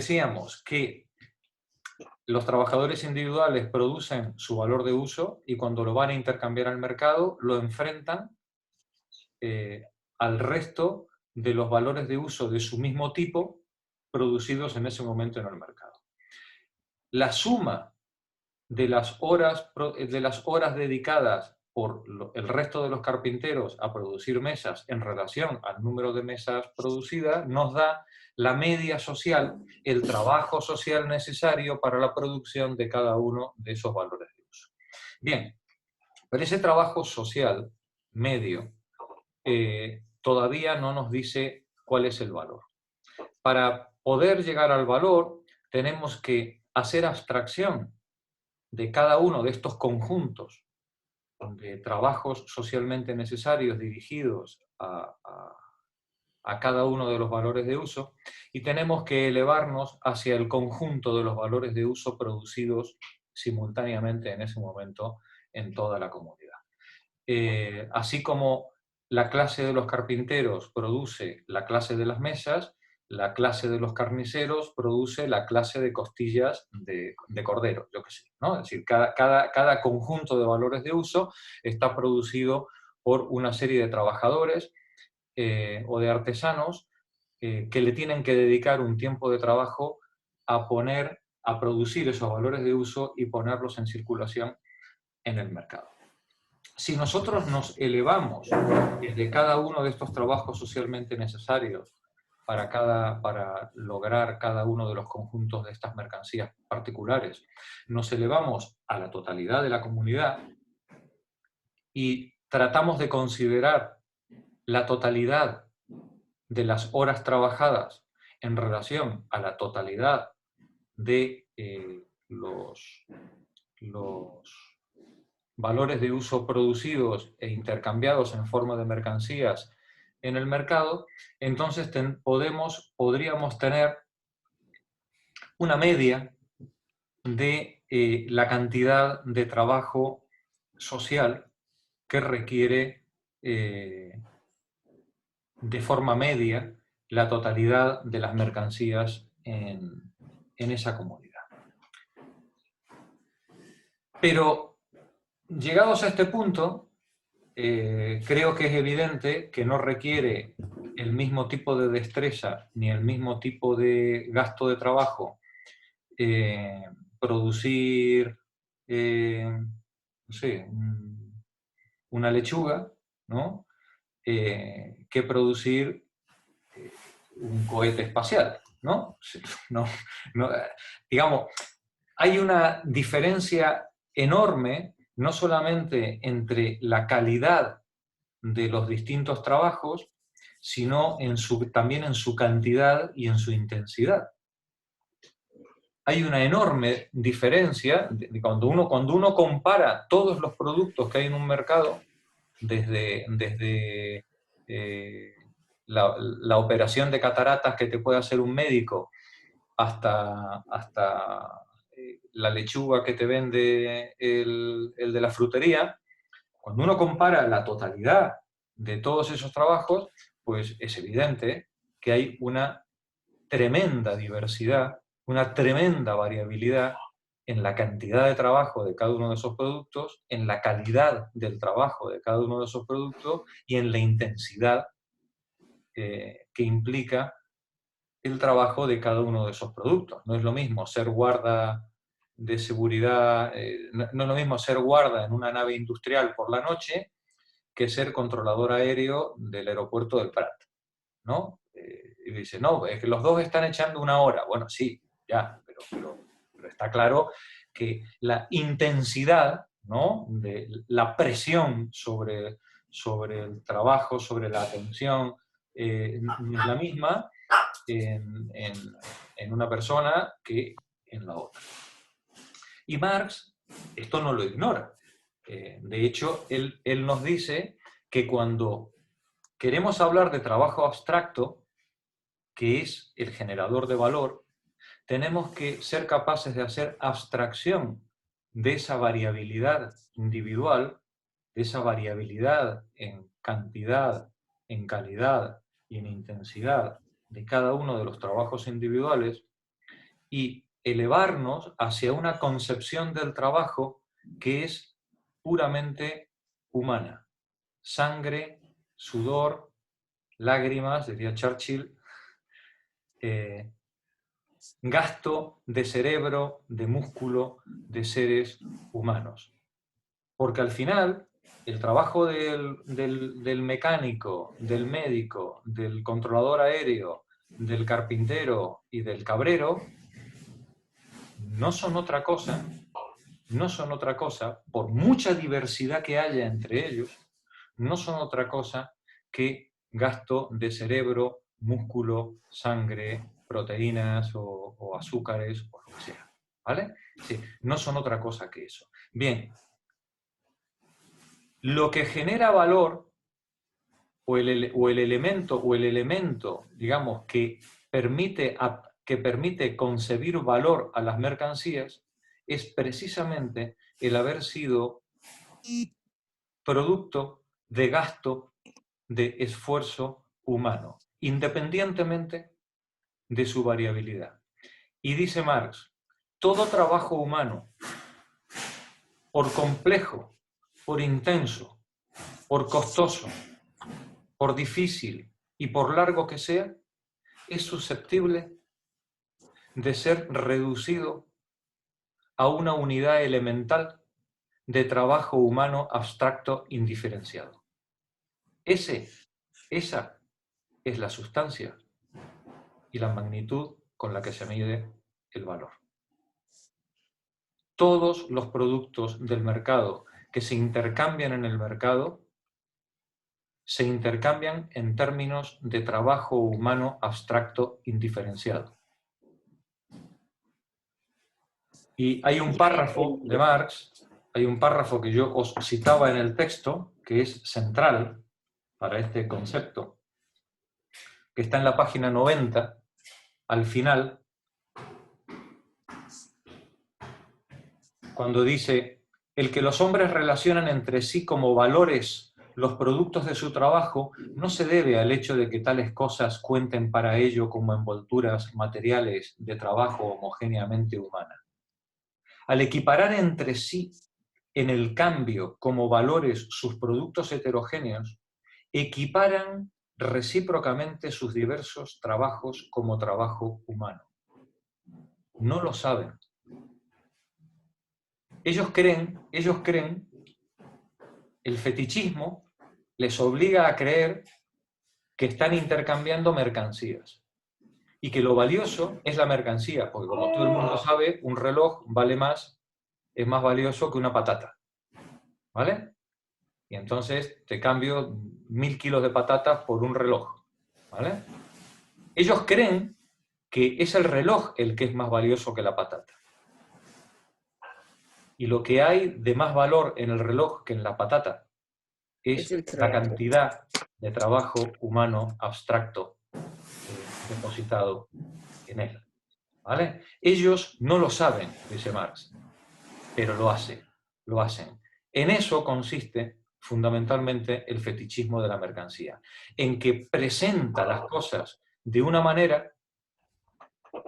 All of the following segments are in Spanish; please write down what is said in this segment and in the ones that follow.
Decíamos que los trabajadores individuales producen su valor de uso y cuando lo van a intercambiar al mercado lo enfrentan al resto de los valores de uso de su mismo tipo producidos en ese momento en el mercado. La suma de las horas dedicadas por el resto de los carpinteros a producir mesas en relación al número de mesas producidas nos da la media social, el trabajo social necesario para la producción de cada uno de esos valores de uso. Bien, pero ese trabajo social medio todavía no nos dice cuál es el valor. Para poder llegar al valor tenemos que hacer abstracción de cada uno de estos conjuntos de trabajos socialmente necesarios dirigidos a cada uno de los valores de uso y tenemos que elevarnos hacia el conjunto de los valores de uso producidos simultáneamente en ese momento en toda la comunidad. Así como la clase de los carpinteros produce la clase de las mesas, la clase de los carniceros produce la clase de costillas de cordero, yo qué sé, ¿no? Es decir, cada conjunto de valores de uso está producido por una serie de trabajadores o de artesanos que le tienen que dedicar un tiempo de trabajo a producir esos valores de uso y ponerlos en circulación en el mercado. Si nosotros nos elevamos de cada uno de estos trabajos socialmente necesarios para lograr cada uno de los conjuntos de estas mercancías particulares, nos elevamos a la totalidad de la comunidad y tratamos de considerar la totalidad de las horas trabajadas en relación a la totalidad de los valores de uso producidos e intercambiados en forma de mercancías en el mercado, entonces podríamos tener una media de la cantidad de trabajo social que requiere de forma media la totalidad de las mercancías en esa comunidad. Pero llegados a este punto, creo que es evidente que no requiere el mismo tipo de destreza ni el mismo tipo de gasto de trabajo producir, no sé, una lechuga, ¿no? Que producir un cohete espacial, ¿no? Digamos, hay una diferencia enorme, no solamente entre la calidad de los distintos trabajos, sino también en su cantidad y en su intensidad. Hay una enorme diferencia de cuando uno compara todos los productos que hay en un mercado, desde la operación de cataratas que te puede hacer un médico hasta la lechuga que te vende el de la frutería. Cuando uno compara la totalidad de todos esos trabajos, pues es evidente que hay una tremenda diversidad, una tremenda variabilidad en la cantidad de trabajo de cada uno de esos productos, en la calidad del trabajo de cada uno de esos productos y en la intensidad que implica el trabajo de cada uno de esos productos. No es lo mismo ser guarda de seguridad, no es lo mismo ser guarda en una nave industrial por la noche que ser controlador aéreo del aeropuerto del Prat, ¿no? Y dice, no, es que los dos están echando una hora. Bueno, sí, ya, pero está claro que la intensidad, ¿no?, de la presión sobre el trabajo, sobre la atención, no es la misma en una persona que en la otra. Y Marx esto no lo ignora. De hecho, él nos dice que cuando queremos hablar de trabajo abstracto, que es el generador de valor, tenemos que ser capaces de hacer abstracción de esa variabilidad individual, de esa variabilidad en cantidad, en calidad y en intensidad de cada uno de los trabajos individuales, y elevarnos hacia una concepción del trabajo que es puramente humana. Sangre, sudor, lágrimas, decía Churchill, gasto de cerebro, de músculo, de seres humanos. Porque al final, el trabajo del mecánico, del médico, del controlador aéreo, del carpintero y del cabrero, no son otra cosa, por mucha diversidad que haya entre ellos, no son otra cosa que gasto de cerebro, músculo, sangre, proteínas o azúcares o lo que sea. ¿Vale? Sí, no son otra cosa que eso. Bien, lo que genera valor o el elemento, digamos, que permite concebir valor a las mercancías es precisamente el haber sido producto de gasto de esfuerzo humano, independientemente de su variabilidad. Y dice Marx, todo trabajo humano, por complejo, por intenso, por costoso, por difícil y por largo que sea, es susceptible de ser reducido a una unidad elemental de trabajo humano abstracto indiferenciado. Esa es la sustancia y la magnitud con la que se mide el valor. Todos los productos del mercado que se intercambian en el mercado se intercambian en términos de trabajo humano abstracto indiferenciado. Y hay un párrafo de Marx, hay un párrafo que yo os citaba en el texto, que es central para este concepto, que está en la página 90, al final, cuando dice, el que los hombres relacionan entre sí como valores los productos de su trabajo no se debe al hecho de que tales cosas cuenten para ello como envolturas materiales de trabajo homogéneamente humana. Al equiparar entre sí en el cambio como valores sus productos heterogéneos, equiparan recíprocamente sus diversos trabajos como trabajo humano. No lo saben. Ellos creen, el fetichismo les obliga a creer que están intercambiando mercancías y que lo valioso es la mercancía, porque como todo el mundo sabe, un reloj vale más, es más valioso que una patata, ¿vale? Y entonces te cambio 1000 kilos de patatas por un reloj, ¿vale? Ellos creen que es el reloj el que es más valioso que la patata. Y lo que hay de más valor en el reloj que en la patata es la cantidad de trabajo humano abstracto depositado en él. ¿Vale? Ellos no lo saben, dice Marx, pero lo hacen. En eso consiste fundamentalmente el fetichismo de la mercancía, en que presenta las cosas de una manera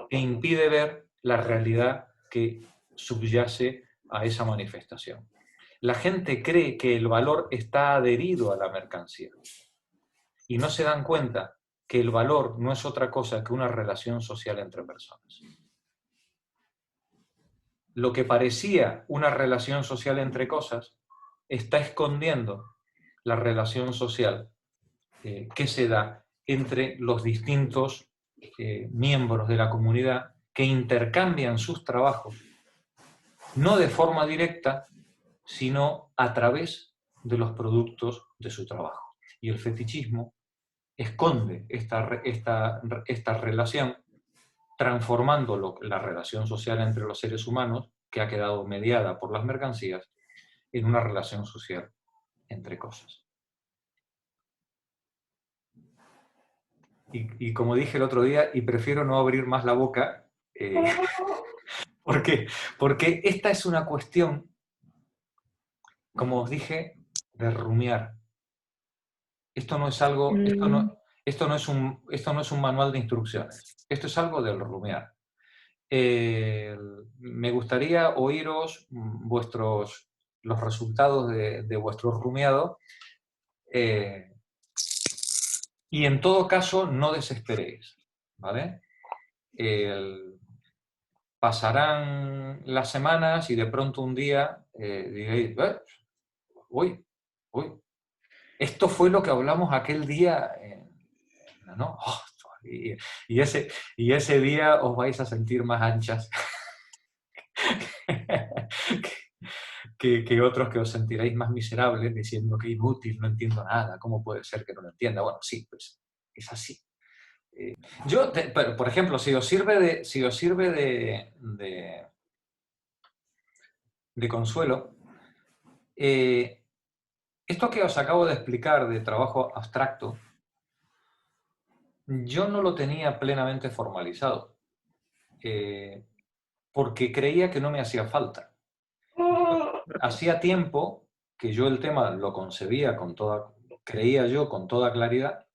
que impide ver la realidad que subyace a esa manifestación. La gente cree que el valor está adherido a la mercancía y no se dan cuenta que el valor no es otra cosa que una relación social entre personas. Lo que parecía una relación social entre cosas está escondiendo la relación social que se da entre los distintos miembros de la comunidad que intercambian sus trabajos, no de forma directa, sino a través de los productos de su trabajo. Y el fetichismo esconde esta relación, transformando la relación social entre los seres humanos, que ha quedado mediada por las mercancías, en una relación social entre cosas. Y como dije el otro día, y prefiero no abrir más la boca, porque esta es una cuestión, como os dije, de rumiar. Esto no es algo, esto no es un manual de instrucciones. Esto es algo del rumiar. Me gustaría oíros los resultados de vuestro rumiado, y en todo caso no desesperéis, ¿vale? Pasarán las semanas y de pronto un día diréis, uy, esto fue lo que hablamos aquel día, ¿no? Oh, y ese día os vais a sentir más anchas que otros, que os sentiréis más miserables diciendo que inútil, no entiendo nada, ¿cómo puede ser que no lo entienda? Bueno, sí, pues es así. Por ejemplo, si os sirve de consuelo, esto que os acabo de explicar de trabajo abstracto, yo no lo tenía plenamente formalizado, porque creía que no me hacía falta. Hacía tiempo que yo el tema lo concebía creía yo con toda claridad,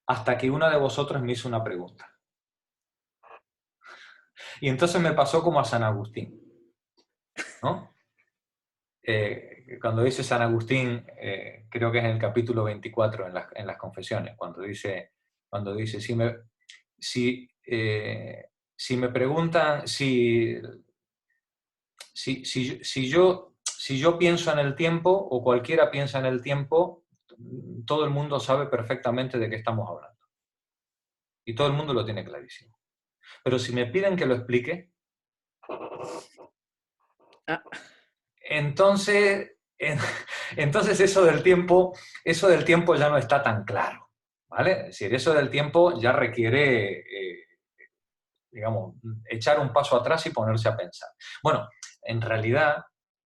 hasta que una de vosotros me hizo una pregunta. Y entonces me pasó como a San Agustín, ¿no? Cuando dice San Agustín, creo que es en el capítulo 24 en las Confesiones, cuando dice si me preguntan, si yo pienso en el tiempo, o cualquiera piensa en el tiempo, todo el mundo sabe perfectamente de qué estamos hablando. Y todo el mundo lo tiene clarísimo. Pero si me piden que lo explique, entonces eso del tiempo ya no está tan claro, ¿vale? Es decir, eso del tiempo ya requiere, digamos, echar un paso atrás y ponerse a pensar. Bueno, en realidad,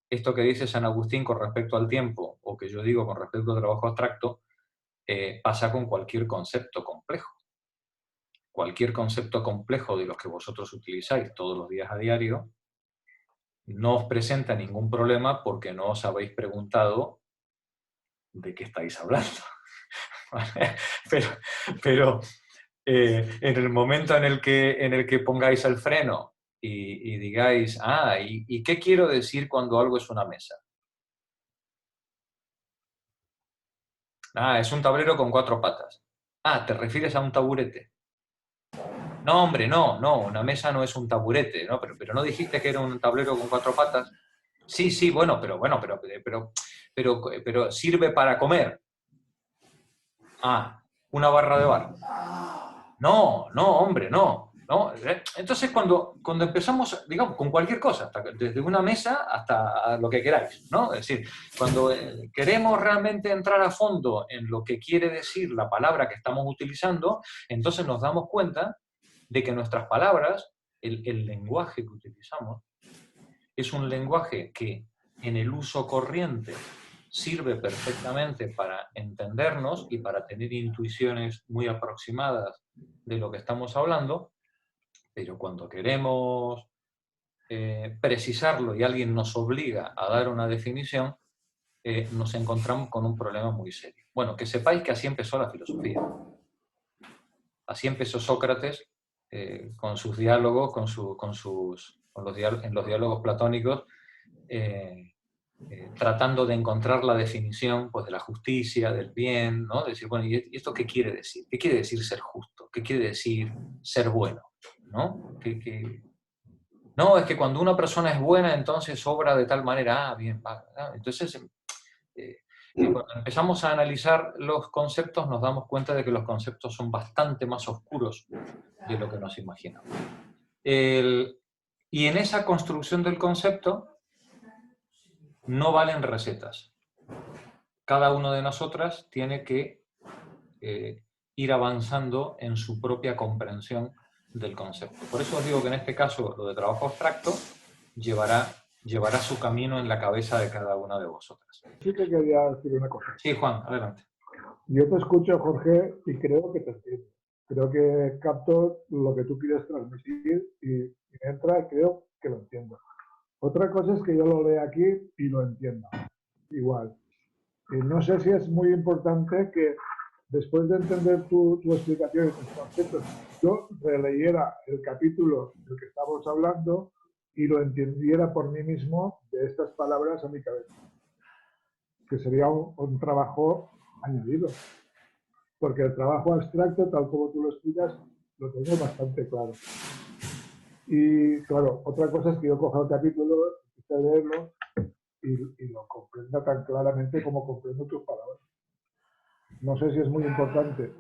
esto que dice San Agustín con respecto al tiempo, o que yo digo con respecto al trabajo abstracto, pasa con cualquier concepto complejo. Cualquier concepto complejo de los que vosotros utilizáis todos los días a diario no os presenta ningún problema porque no os habéis preguntado de qué estáis hablando. ¿Vale? Pero en el momento en el que pongáis el freno y digáis, ¿y qué quiero decir cuando algo es una mesa? Es un tablero con 4 patas. ¿Te refieres a un taburete? No, hombre, no, una mesa no es un taburete, ¿no? Pero ¿no dijiste que era un tablero con 4 patas? Sí, pero sirve para comer. Una barra de bar. No, hombre, no. Entonces, cuando empezamos, digamos, con cualquier cosa, desde una mesa hasta lo que queráis, ¿no? Es decir, cuando queremos realmente entrar a fondo en lo que quiere decir la palabra que estamos utilizando, entonces nos damos cuenta de que nuestras palabras, el lenguaje que utilizamos, es un lenguaje que en el uso corriente sirve perfectamente para entendernos y para tener intuiciones muy aproximadas de lo que estamos hablando, pero cuando queremos precisarlo y alguien nos obliga a dar una definición, nos encontramos con un problema muy serio. Bueno, que sepáis que así empezó la filosofía. Así empezó Sócrates con sus diálogos, en los diálogos platónicos, tratando de encontrar la definición, pues, de la justicia, del bien, ¿no? De decir, bueno, ¿y esto qué quiere decir? ¿Qué quiere decir ser justo? ¿Qué quiere decir ser bueno? ¿No? No, es que cuando una persona es buena, entonces obra de tal manera, bien, va. Entonces, cuando empezamos a analizar los conceptos, nos damos cuenta de que los conceptos son bastante más oscuros de lo que nos imaginamos. Y en esa construcción del concepto no valen recetas. Cada uno de nosotras tiene que ir avanzando en su propia comprensión del concepto. Por eso os digo que en este caso lo de trabajo abstracto llevará su camino en la cabeza de cada una de vosotras. Sí que quería decir una cosa. Sí, Juan, adelante. Yo te escucho, Jorge, y creo que te entiendo. Creo que capto lo que tú quieres transmitir y entra, creo que lo entiendo. Otra cosa es que yo lo lea aquí y lo entienda. Igual. Y no sé si es muy importante que después de entender tu explicación y tus conceptos, yo releyera el capítulo del que estamos hablando y lo entendiera por mí mismo de estas palabras a mi cabeza, que sería un trabajo añadido, porque el trabajo abstracto, tal como tú lo explicas, lo tengo bastante claro. Y claro, otra cosa es que yo coja el capítulo, empiezo a leerlo y lo comprenda tan claramente como comprendo tus palabras. No sé si es muy importante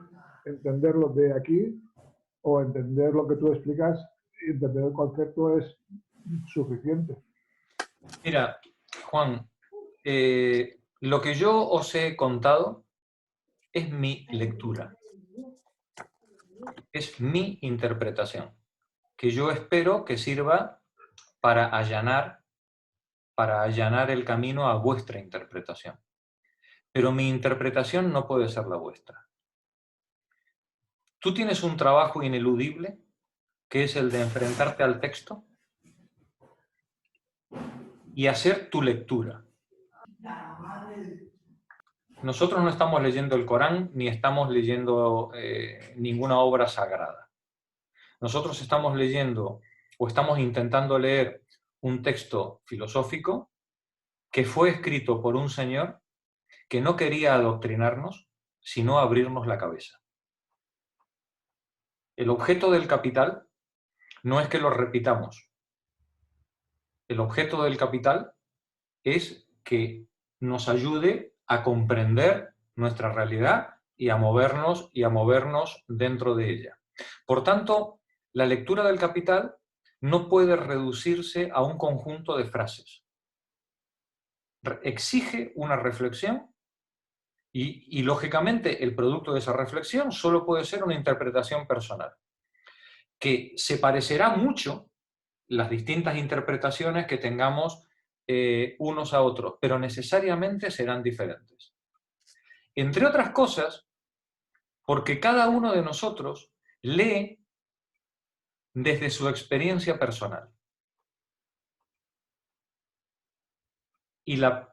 entenderlo de aquí o entender lo que tú explicas y entender el concepto es suficiente. Mira, Juan, lo que yo os he contado es mi lectura, es mi interpretación, que yo espero que sirva para allanar el camino a vuestra interpretación. Pero mi interpretación no puede ser la vuestra. Tú tienes un trabajo ineludible, que es el de enfrentarte al texto y hacer tu lectura. Nosotros no estamos leyendo el Corán ni estamos leyendo ninguna obra sagrada. Nosotros estamos leyendo o estamos intentando leer un texto filosófico que fue escrito por un señor que no quería adoctrinarnos, sino abrirnos la cabeza. El objeto del Capital no es que lo repitamos. El objeto del Capital es que nos ayude a comprender nuestra realidad y a movernos dentro de ella. Por tanto, la lectura del Capital no puede reducirse a un conjunto de frases. Exige una reflexión y lógicamente, el producto de esa reflexión solo puede ser una interpretación personal, que se parecerá mucho las distintas interpretaciones que tengamos unos a otros, pero necesariamente serán diferentes. Entre otras cosas, porque cada uno de nosotros lee desde su experiencia personal. Y la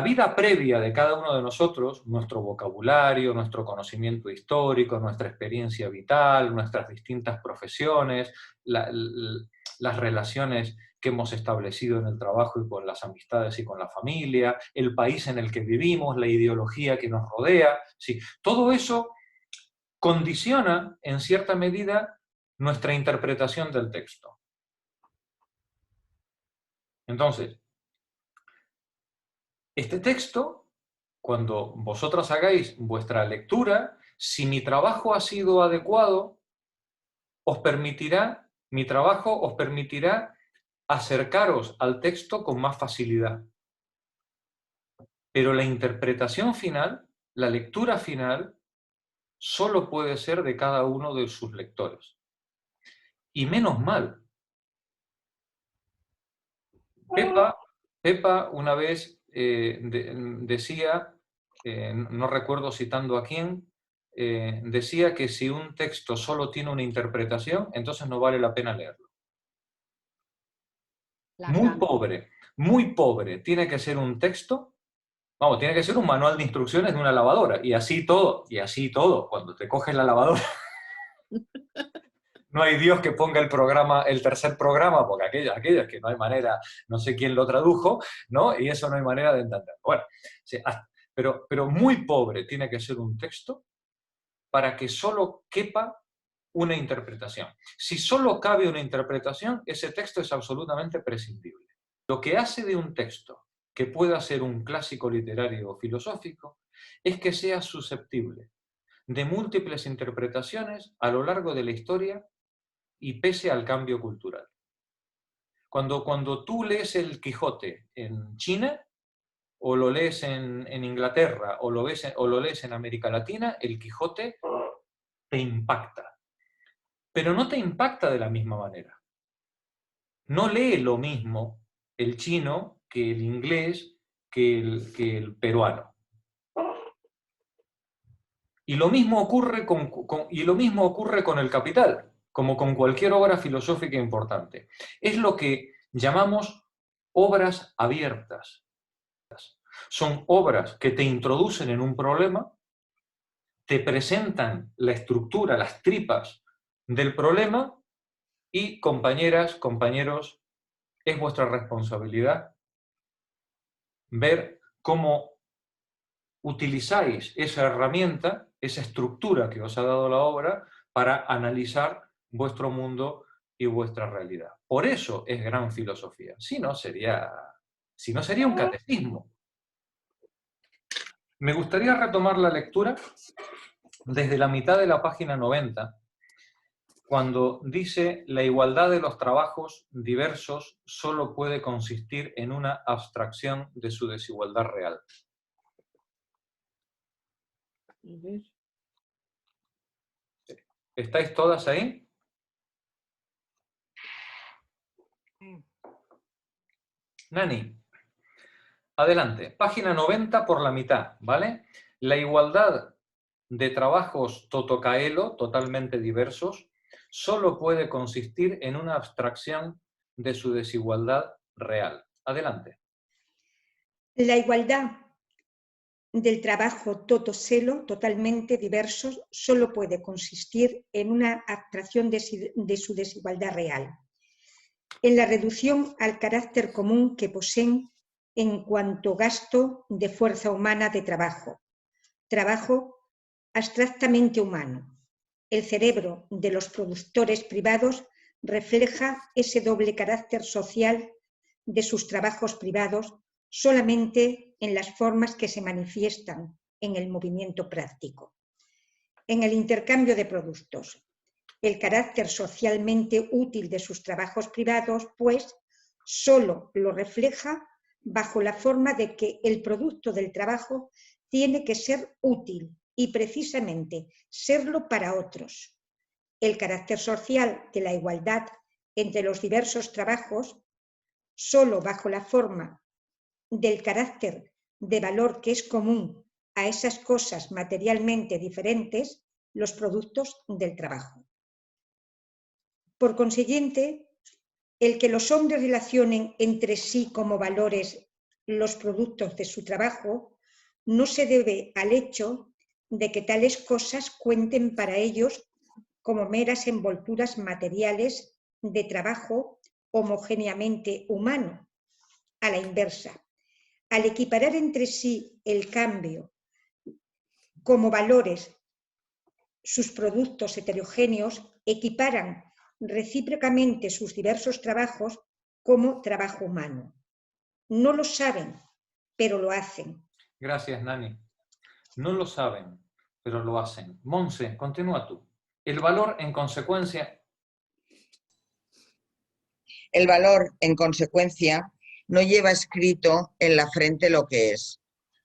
vida previa de cada uno de nosotros, nuestro vocabulario, nuestro conocimiento histórico, nuestra experiencia vital, nuestras distintas profesiones, las relaciones que hemos establecido en el trabajo y con las amistades y con la familia, el país en el que vivimos, la ideología que nos rodea, ¿sí? Todo eso condiciona, en cierta medida, nuestra interpretación del texto. Entonces, este texto, cuando vosotras hagáis vuestra lectura, si mi trabajo ha sido adecuado, mi trabajo os permitirá acercaros al texto con más facilidad. Pero la interpretación final, la lectura final, solo puede ser de cada uno de sus lectores. Y menos mal. Pepa una vez decía, no recuerdo citando a quién, decía que si un texto solo tiene una interpretación, entonces no vale la pena leerlo. Muy pobre tiene que ser un texto, vamos, tiene que ser un manual de instrucciones de una lavadora, y así todo, cuando te coges la lavadora. No hay Dios que ponga el tercer programa, porque aquellas que no hay manera, no sé quién lo tradujo, ¿no? Y eso no hay manera de entender. Bueno, pero muy pobre tiene que ser un texto para que solo quepa una interpretación. Si solo cabe una interpretación, ese texto es absolutamente prescindible. Lo que hace de un texto que pueda ser un clásico literario o filosófico es que sea susceptible de múltiples interpretaciones a lo largo de la historia y pese al cambio cultural. Cuando tú lees el Quijote en China, o lo lees en Inglaterra, o lo lees en América Latina, el Quijote te impacta. Pero no te impacta de la misma manera. No lee lo mismo el chino que el inglés, que el peruano. Y lo mismo ocurre con el Capital, como con cualquier obra filosófica importante. Es lo que llamamos obras abiertas. Son obras que te introducen en un problema te presentan la estructura, las tripas del problema y, compañeras, compañeros, es vuestra responsabilidad ver cómo utilizáis esa herramienta, esa estructura que os ha dado la obra para analizar vuestro mundo y vuestra realidad. Por eso es gran filosofía. Si no sería un catecismo. Me gustaría retomar la lectura desde la mitad de la página 90, cuando dice: la igualdad de los trabajos diversos solo puede consistir en una abstracción de su desigualdad real. ¿Estáis todas ahí? Nani, adelante. Página 90 por la mitad, ¿vale? La igualdad de trabajos totocaelo, totalmente diversos, solo puede consistir en una abstracción de su desigualdad real. Adelante. La igualdad del trabajo totoselo, totalmente diversos, solo puede consistir en una abstracción de su desigualdad real, en la reducción al carácter común que poseen en cuanto gasto de fuerza humana de trabajo, trabajo abstractamente humano. El cerebro de los productores privados refleja ese doble carácter social de sus trabajos privados solamente en las formas que se manifiestan en el movimiento práctico. En el intercambio de productos, el carácter socialmente útil de sus trabajos privados, pues, solo lo refleja bajo la forma de que el producto del trabajo tiene que ser útil y precisamente serlo para otros. El carácter social de la igualdad entre los diversos trabajos, solo bajo la forma del carácter de valor que es común a esas cosas materialmente diferentes, los productos del trabajo. Por consiguiente, el que los hombres relacionen entre sí como valores los productos de su trabajo no se debe al hecho de que tales cosas cuenten para ellos como meras envolturas materiales de trabajo homogéneamente humano. A la inversa, al equiparar entre sí el cambio como valores sus productos heterogéneos, equiparan recíprocamente sus diversos trabajos como trabajo humano. No lo saben, pero lo hacen. Gracias, Nani. No lo saben, pero lo hacen. Monse, continúa tú. El valor, en consecuencia... El valor, en consecuencia, no lleva escrito en la frente lo que es.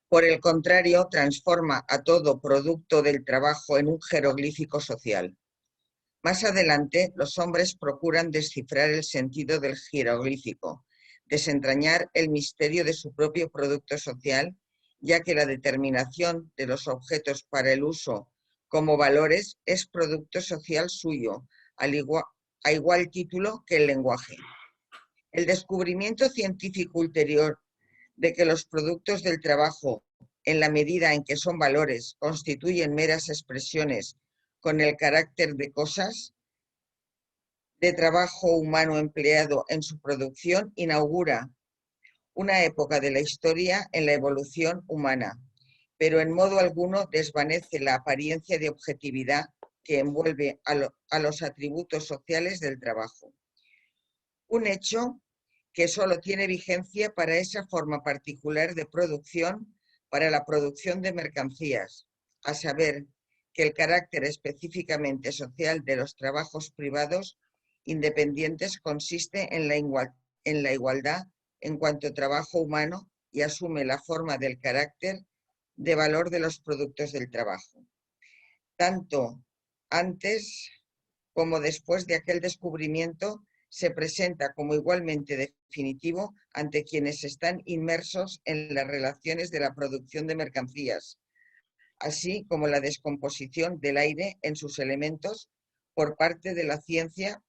Por el contrario, transforma a todo producto del trabajo en un jeroglífico social. Más adelante, los hombres procuran descifrar el sentido del jeroglífico, desentrañar el misterio de su propio producto social, ya que la determinación de los objetos para el uso como valores es producto social suyo, a igual título que el lenguaje. El descubrimiento científico ulterior de que los productos del trabajo, en la medida en que son valores, constituyen meras expresiones con el carácter de cosas, de trabajo humano empleado en su producción, inaugura una época de la historia en la evolución humana, pero en modo alguno desvanece la apariencia de objetividad que envuelve a los atributos sociales del trabajo. Un hecho que solo tiene vigencia para esa forma particular de producción, para la producción de mercancías, a saber, que el carácter específicamente social de los trabajos privados independientes consiste en la igualdad en cuanto a trabajo humano y asume la forma del carácter de valor de los productos del trabajo. Tanto antes como después de aquel descubrimiento, se presenta como igualmente definitivo ante quienes están inmersos en las relaciones de la producción de mercancías, así como la descomposición del aire en sus elementos por parte de la ciencia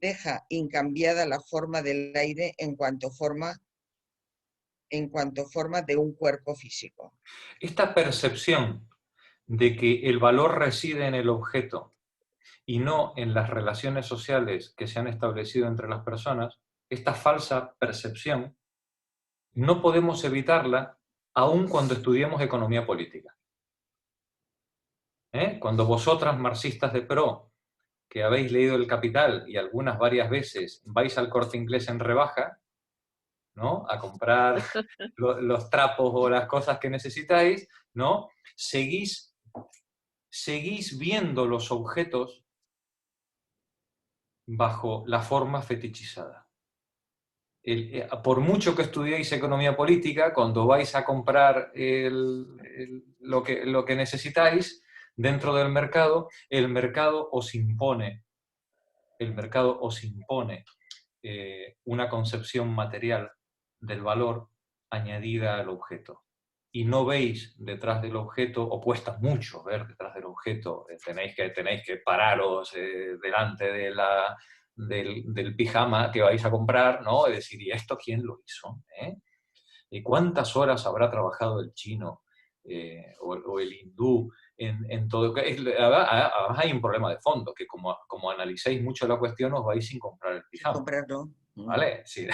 deja incambiada la forma del aire en cuanto forma de un cuerpo físico. Esta percepción de que el valor reside en el objeto y no en las relaciones sociales que se han establecido entre las personas, esta falsa percepción no podemos evitarla aun cuando estudiemos economía política. Cuando vosotras, marxistas de pro, que habéis leído El Capital y algunas varias veces vais al Corte Inglés en rebaja, ¿no?, a comprar los trapos o las cosas que necesitáis, ¿no?, seguís viendo los objetos bajo la forma fetichizada. Por mucho que estudiéis economía política, cuando vais a comprar lo que necesitáis dentro del mercado, el mercado os impone una concepción material del valor añadida al objeto. Y no veis detrás del objeto, o cuesta mucho ver detrás del objeto, tenéis que pararos delante del pijama que vais a comprar, ¿no? Y decir, ¿y esto quién lo hizo? ¿Y cuántas horas habrá trabajado el chino o el hindú en todo? Además hay un problema de fondo, que como analicéis mucho la cuestión, os vais sin comprar el pijama. Sin comprarlo. ¿Vale? Sí.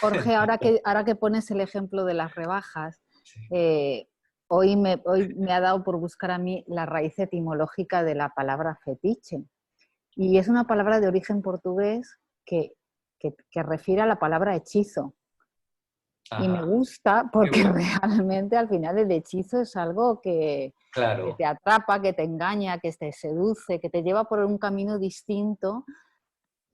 Jorge, ahora que pones el ejemplo de las rebajas, Sí. hoy me ha dado por buscar a mí la raíz etimológica de la palabra fetiche. Y es una palabra de origen portugués que refiere a la palabra hechizo. Ajá. Y me gusta porque realmente al final el hechizo es algo que te atrapa, que te engaña, que te seduce, que te lleva por un camino distinto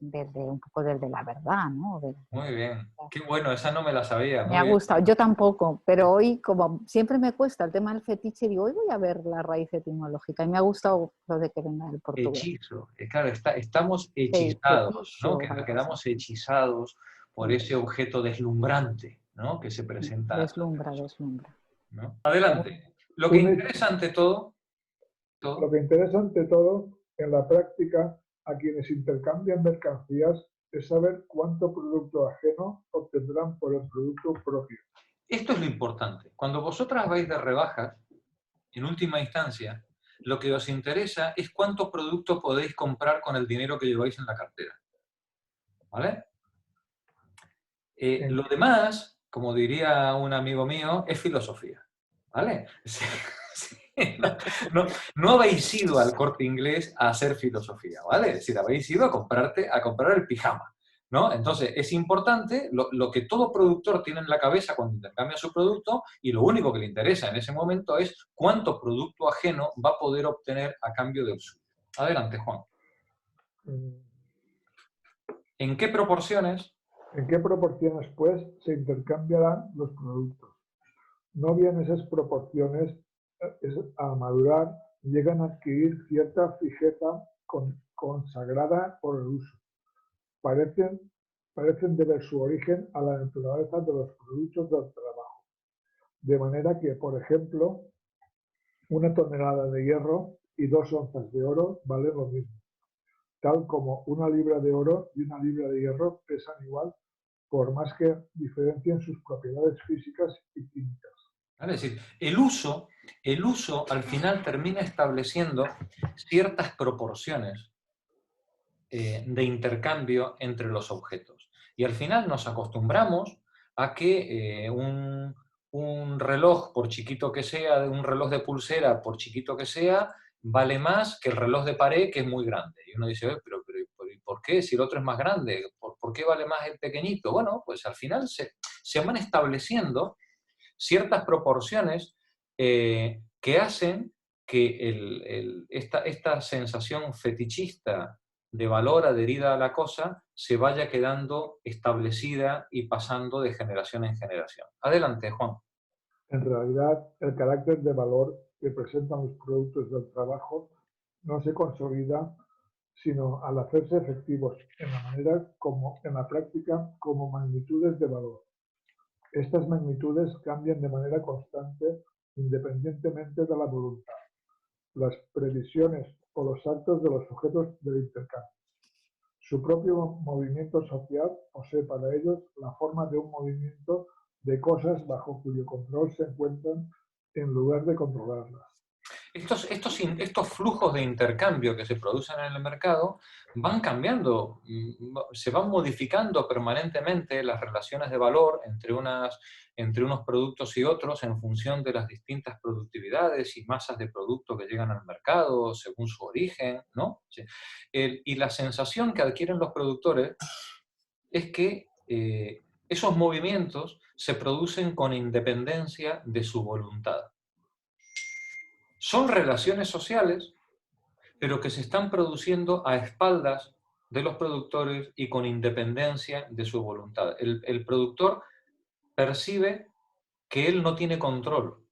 un poco desde la verdad, ¿no? Muy bien. Qué bueno, esa no me la sabía. Me ha gustado, yo tampoco, pero hoy, como siempre me cuesta el tema del fetiche, digo, hoy voy a ver la raíz etimológica y me ha gustado lo de que venga el portugués. Hechizo. Claro, estamos hechizados, ¿no? Quedamos hechizados por ese objeto deslumbrante, ¿no?, que se presenta. Deslumbra. ¿No? Adelante. Lo que interesa ante todo, en la práctica, a quienes intercambian mercancías, es saber cuánto producto ajeno obtendrán por el producto propio. Esto es lo importante. Cuando vosotras vais de rebajas, en última instancia, lo que os interesa es cuánto producto podéis comprar con el dinero que lleváis en la cartera. ¿Vale? Lo demás, como diría un amigo mío, es filosofía. ¿Vale? Sí, no habéis ido al Corte Inglés a hacer filosofía, ¿vale? Es decir, habéis ido a comprar el pijama, ¿no? Entonces, es importante lo que todo productor tiene en la cabeza cuando intercambia su producto, y lo único que le interesa en ese momento es cuánto producto ajeno va a poder obtener a cambio del suyo. Adelante, Juan. ¿En qué proporciones? ¿En qué proporciones, pues, se intercambiarán los productos? No bien esas proporciones, al madurar, llegan a adquirir cierta fijeza consagrada por el uso. Parecen deber su origen a la naturaleza de los productos del trabajo. De manera que, por ejemplo, una tonelada de hierro y 2 onzas de oro valen lo mismo, tal como una libra de oro y una libra de hierro pesan igual, por más que diferencien sus propiedades físicas y químicas. Es decir, el uso al final termina estableciendo ciertas proporciones de intercambio entre los objetos. Y al final nos acostumbramos a que un reloj, por chiquito que sea, un reloj de pulsera, por chiquito que sea, vale más que el reloj de pared, que es muy grande. Y uno dice, pero ¿por qué? Si el otro es más grande, ¿por qué vale más el pequeñito? Bueno, pues al final se van estableciendo ciertas proporciones que hacen que esta sensación fetichista de valor adherida a la cosa se vaya quedando establecida y pasando de generación en generación. Adelante, Juan. En realidad, el carácter de valor que presentan los productos del trabajo no se consolida sino al hacerse efectivos en la manera como en la práctica como magnitudes de valor. Estas magnitudes cambian de manera constante independientemente de la voluntad, las previsiones o los actos de los sujetos del intercambio. Su propio movimiento social posee para ellos la forma de un movimiento de cosas bajo cuyo control se encuentran en lugar de controlarlas. Estos flujos de intercambio que se producen en el mercado van cambiando, se van modificando permanentemente las relaciones de valor entre unos productos y otros en función de las distintas productividades y masas de producto que llegan al mercado según su origen, ¿no? Y la sensación que adquieren los productores es que esos movimientos se producen con independencia de su voluntad. Son relaciones sociales, pero que se están produciendo a espaldas de los productores y con independencia de su voluntad. El productor percibe que él no tiene control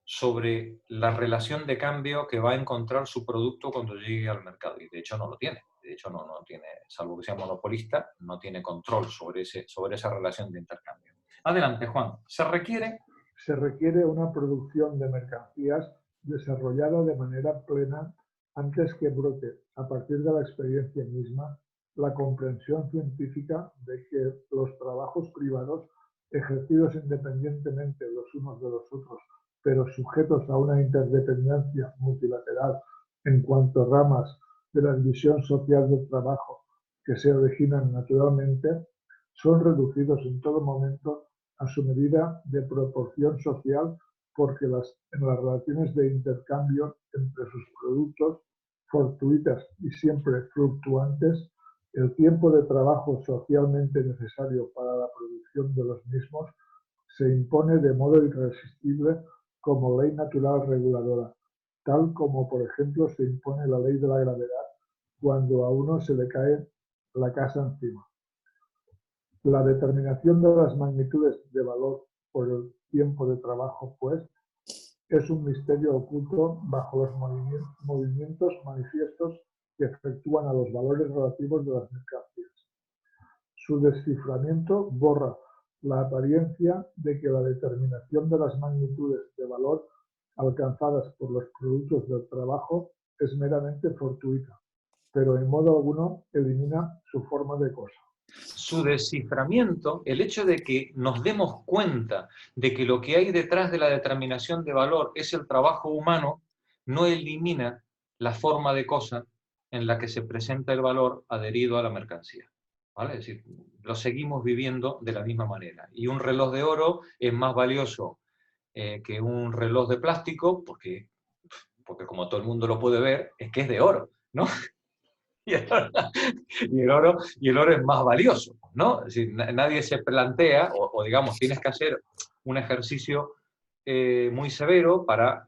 sobre la relación de cambio que va a encontrar su producto cuando llegue al mercado. Y de hecho no lo tiene. De hecho no tiene, salvo que sea monopolista, no tiene control sobre esa relación de intercambio. Adelante, Juan. Se requiere una producción de mercancías desarrollada de manera plena antes que brote, a partir de la experiencia misma, la comprensión científica de que los trabajos privados, ejercidos independientemente los unos de los otros, pero sujetos a una interdependencia multilateral en cuanto a ramas de la división social del trabajo que se originan naturalmente, son reducidos en todo momento a su medida de proporción social porque en las relaciones de intercambio entre sus productos, fortuitas y siempre fluctuantes, el tiempo de trabajo socialmente necesario para la producción de los mismos se impone de modo irresistible como ley natural reguladora, tal como por ejemplo se impone la ley de la gravedad cuando a uno se le cae la casa encima. La determinación de las magnitudes de valor por el tiempo de trabajo, pues, es un misterio oculto bajo los movimientos manifiestos que efectúan a los valores relativos de las mercancías. Su desciframiento borra la apariencia de que la determinación de las magnitudes de valor alcanzadas por los productos del trabajo es meramente fortuita, pero en modo alguno elimina su forma de cosa. Su desciframiento, el hecho de que nos demos cuenta de que lo que hay detrás de la determinación de valor es el trabajo humano, no elimina la forma de cosa en la que se presenta el valor adherido a la mercancía. ¿Vale? Es decir, lo seguimos viviendo de la misma manera. Y un reloj de oro es más valioso que un reloj de plástico porque como todo el mundo lo puede ver, es que es de oro, ¿no? Y el oro es más valioso, ¿no? Es decir, nadie se plantea, o digamos, tienes que hacer un ejercicio muy severo para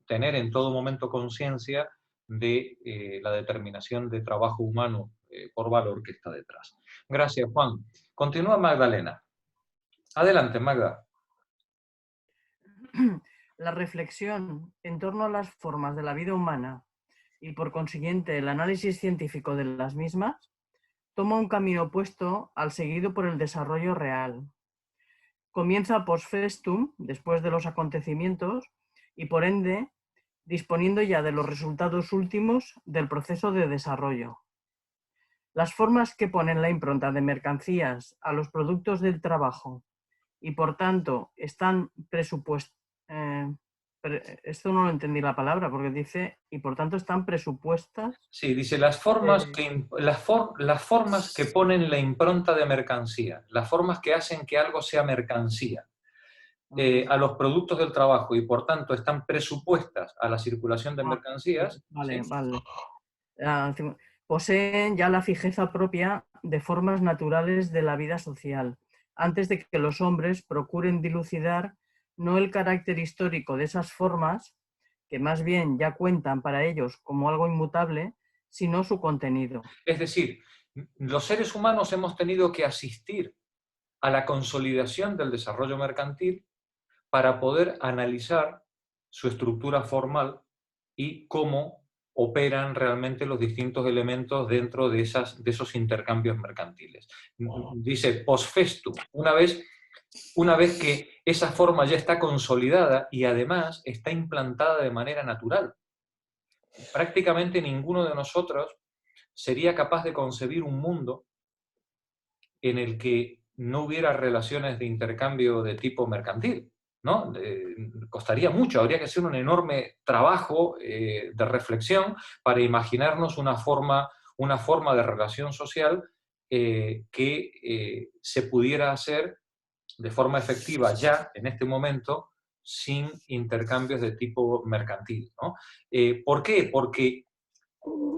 tener en todo momento conciencia de la determinación de trabajo humano por valor que está detrás. Gracias, Juan. Continúa Magdalena. Adelante, Magda. La reflexión en torno a las formas de la vida humana y por consiguiente el análisis científico de las mismas, toma un camino opuesto al seguido por el desarrollo real. Comienza post festum, después de los acontecimientos, y por ende, disponiendo ya de los resultados últimos del proceso de desarrollo. Las formas que ponen la impronta de mercancías a los productos del trabajo y por tanto están presupuestas, esto no lo entendí la palabra, porque dice, y por tanto están presupuestas. Sí, dice las formas que ponen la impronta de mercancía, las formas que hacen que algo sea mercancía a los productos del trabajo y por tanto están presupuestas a la circulación de mercancías. Vale, ¿sí? Vale. Poseen ya la fijeza propia de formas naturales de la vida social, antes de que los hombres procuren dilucidar no el carácter histórico de esas formas, que más bien ya cuentan para ellos como algo inmutable, sino su contenido. Es decir, los seres humanos hemos tenido que asistir a la consolidación del desarrollo mercantil para poder analizar su estructura formal y cómo operan realmente los distintos elementos dentro de esos intercambios mercantiles. Dice post festum, una vez que esa forma ya está consolidada y además está implantada de manera natural. Prácticamente ninguno de nosotros sería capaz de concebir un mundo en el que no hubiera relaciones de intercambio de tipo mercantil, ¿no? Costaría mucho, habría que hacer un enorme trabajo de reflexión para imaginarnos una forma de relación social que se pudiera hacer de forma efectiva ya, en este momento, sin intercambios de tipo mercantil, ¿no? ¿Por qué? Porque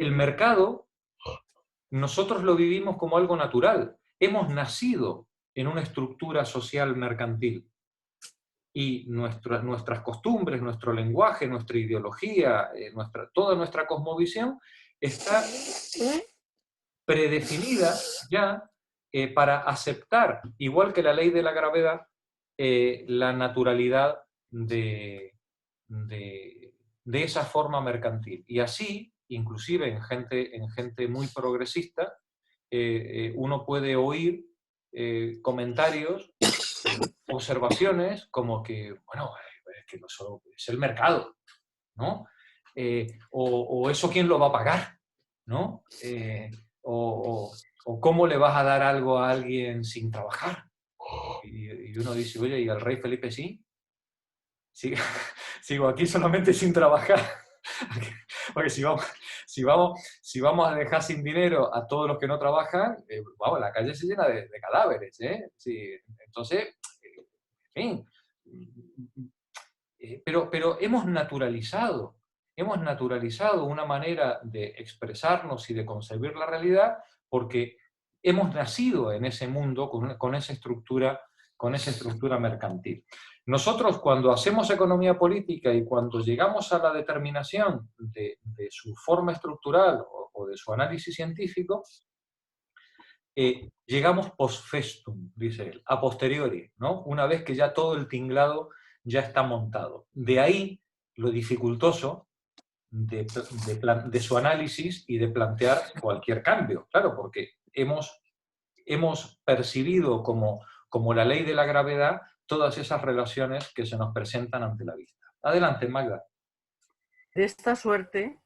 el mercado nosotros lo vivimos como algo natural. Hemos nacido en una estructura social mercantil. Y nuestras costumbres, nuestro lenguaje, nuestra ideología, toda nuestra cosmovisión está predefinida ya para aceptar, igual que la ley de la gravedad, la naturalidad de esa forma mercantil. Y así, inclusive en gente muy progresista, uno puede oír comentarios, observaciones como que, bueno, es que no solo es el mercado, ¿no? O eso quién lo va a pagar, ¿no? O cómo le vas a dar algo a alguien sin trabajar. Y uno dice, oye, ¿y al rey Felipe sí? Sigo aquí solamente sin trabajar. Porque si vamos a dejar sin dinero a todos los que no trabajan, vamos, la calle se llena de cadáveres, ¿eh? Sí, entonces, en fin, pero hemos naturalizado una manera de expresarnos y de concebir la realidad porque hemos nacido en ese mundo con esa estructura mercantil. Nosotros, cuando hacemos economía política y cuando llegamos a la determinación de su forma estructural o de su análisis científico, llegamos post festum, dice él, a posteriori, ¿no? Una vez que ya todo el tinglado ya está montado. De ahí lo dificultoso de su análisis y de plantear cualquier cambio, claro, porque hemos percibido como la ley de la gravedad todas esas relaciones que se nos presentan ante la vista. Adelante, Magda. De esta suerte,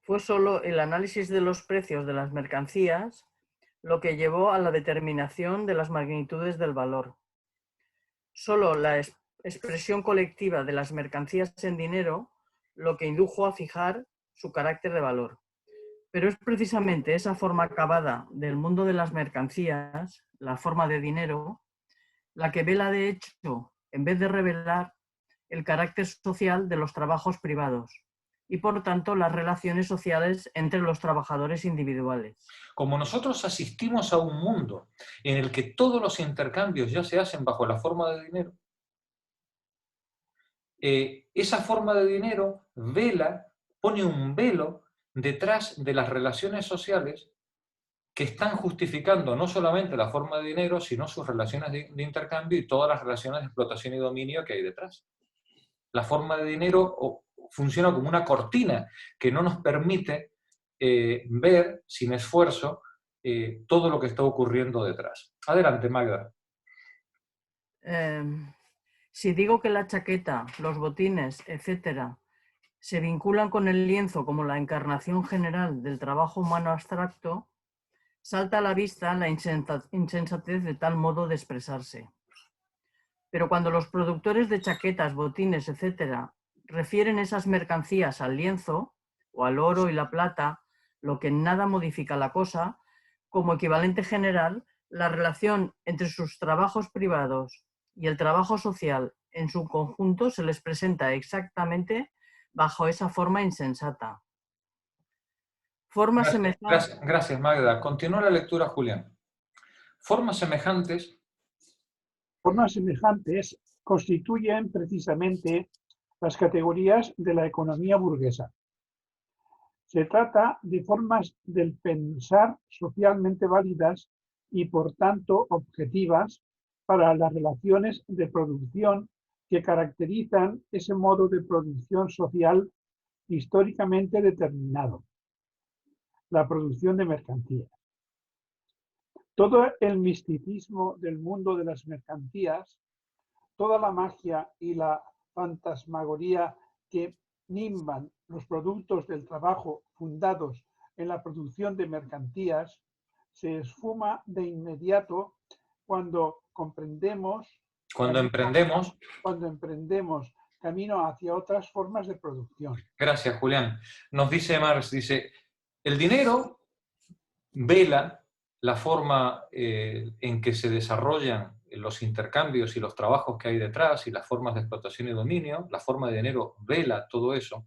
fue solo el análisis de los precios de las mercancías lo que llevó a la determinación de las magnitudes del valor. Solo la expresión colectiva de las mercancías en dinero lo que indujo a fijar su carácter de valor. Pero es precisamente esa forma acabada del mundo de las mercancías, la forma de dinero, la que vela de hecho, en vez de revelar, el carácter social de los trabajos privados y, por tanto, las relaciones sociales entre los trabajadores individuales. Como nosotros asistimos a un mundo en el que todos los intercambios ya se hacen bajo la forma de dinero, esa forma de dinero pone un velo detrás de las relaciones sociales que están justificando no solamente la forma de dinero, sino sus relaciones de intercambio y todas las relaciones de explotación y dominio que hay detrás. La forma de dinero funciona como una cortina que no nos permite ver sin esfuerzo todo lo que está ocurriendo detrás. Adelante, Magda. Si digo que la chaqueta, los botines, etcétera, se vinculan con el lienzo como la encarnación general del trabajo humano abstracto, salta a la vista la insensatez de tal modo de expresarse. Pero cuando los productores de chaquetas, botines, etcétera, refieren esas mercancías al lienzo, o al oro y la plata, lo que en nada modifica la cosa, como equivalente general, la relación entre sus trabajos privados y el trabajo social en su conjunto se les presenta exactamente bajo esa forma insensata. Formas semejantes. Gracias, Magda. Continúa la lectura, Julián. Formas semejantes constituyen precisamente las categorías de la economía burguesa. Se trata de formas del pensar socialmente válidas y, por tanto, objetivas para las relaciones de producción que caracterizan ese modo de producción social históricamente determinado, la producción de mercancías. Todo el misticismo del mundo de las mercancías, toda la magia y la fantasmagoría que nimban los productos del trabajo fundados en la producción de mercancías, se esfuma de inmediato cuando comprendemos Cuando emprendemos camino hacia otras formas de producción. Gracias, Julián. Nos dice Marx, dice, el dinero vela la forma en que se desarrollan los intercambios y los trabajos que hay detrás y las formas de explotación y dominio, la forma de dinero vela todo eso,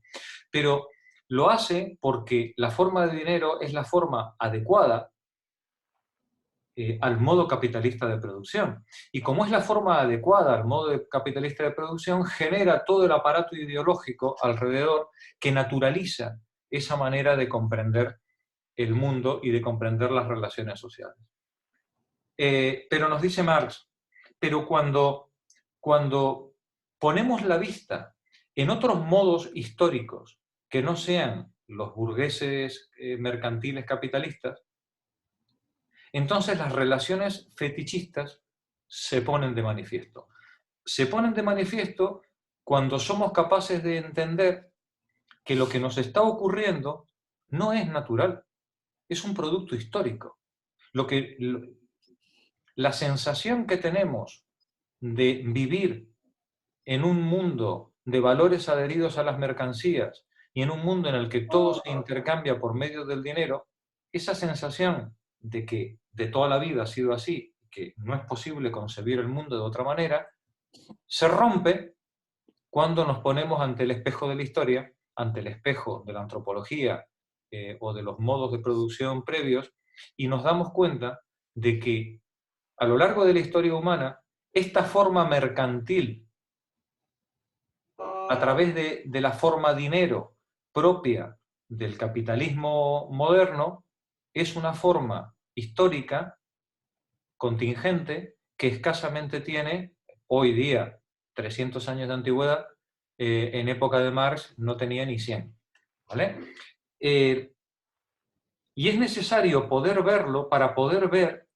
pero lo hace porque la forma de dinero es la forma adecuada al modo capitalista de producción. Y como es la forma adecuada al modo capitalista de producción, genera todo el aparato ideológico alrededor que naturaliza esa manera de comprender el mundo y de comprender las relaciones sociales. Pero nos dice Marx, pero cuando ponemos la vista en otros modos históricos que no sean los burgueses mercantiles capitalistas, entonces las relaciones fetichistas se ponen de manifiesto. Se ponen de manifiesto cuando somos capaces de entender que lo que nos está ocurriendo no es natural, es un producto histórico. La sensación que tenemos de vivir en un mundo de valores adheridos a las mercancías y en un mundo en el que todo se intercambia por medio del dinero, esa sensación de que de toda la vida ha sido así, que no es posible concebir el mundo de otra manera, se rompe cuando nos ponemos ante el espejo de la historia, ante el espejo de la antropología o de los modos de producción previos, y nos damos cuenta de que a lo largo de la historia humana, esta forma mercantil, a través de la forma dinero propia del capitalismo moderno, es una forma histórica, contingente, que escasamente tiene, hoy día, 300 años de antigüedad, en época de Marx no tenía ni 100. ¿Vale? Y es necesario poder verlo para poder ver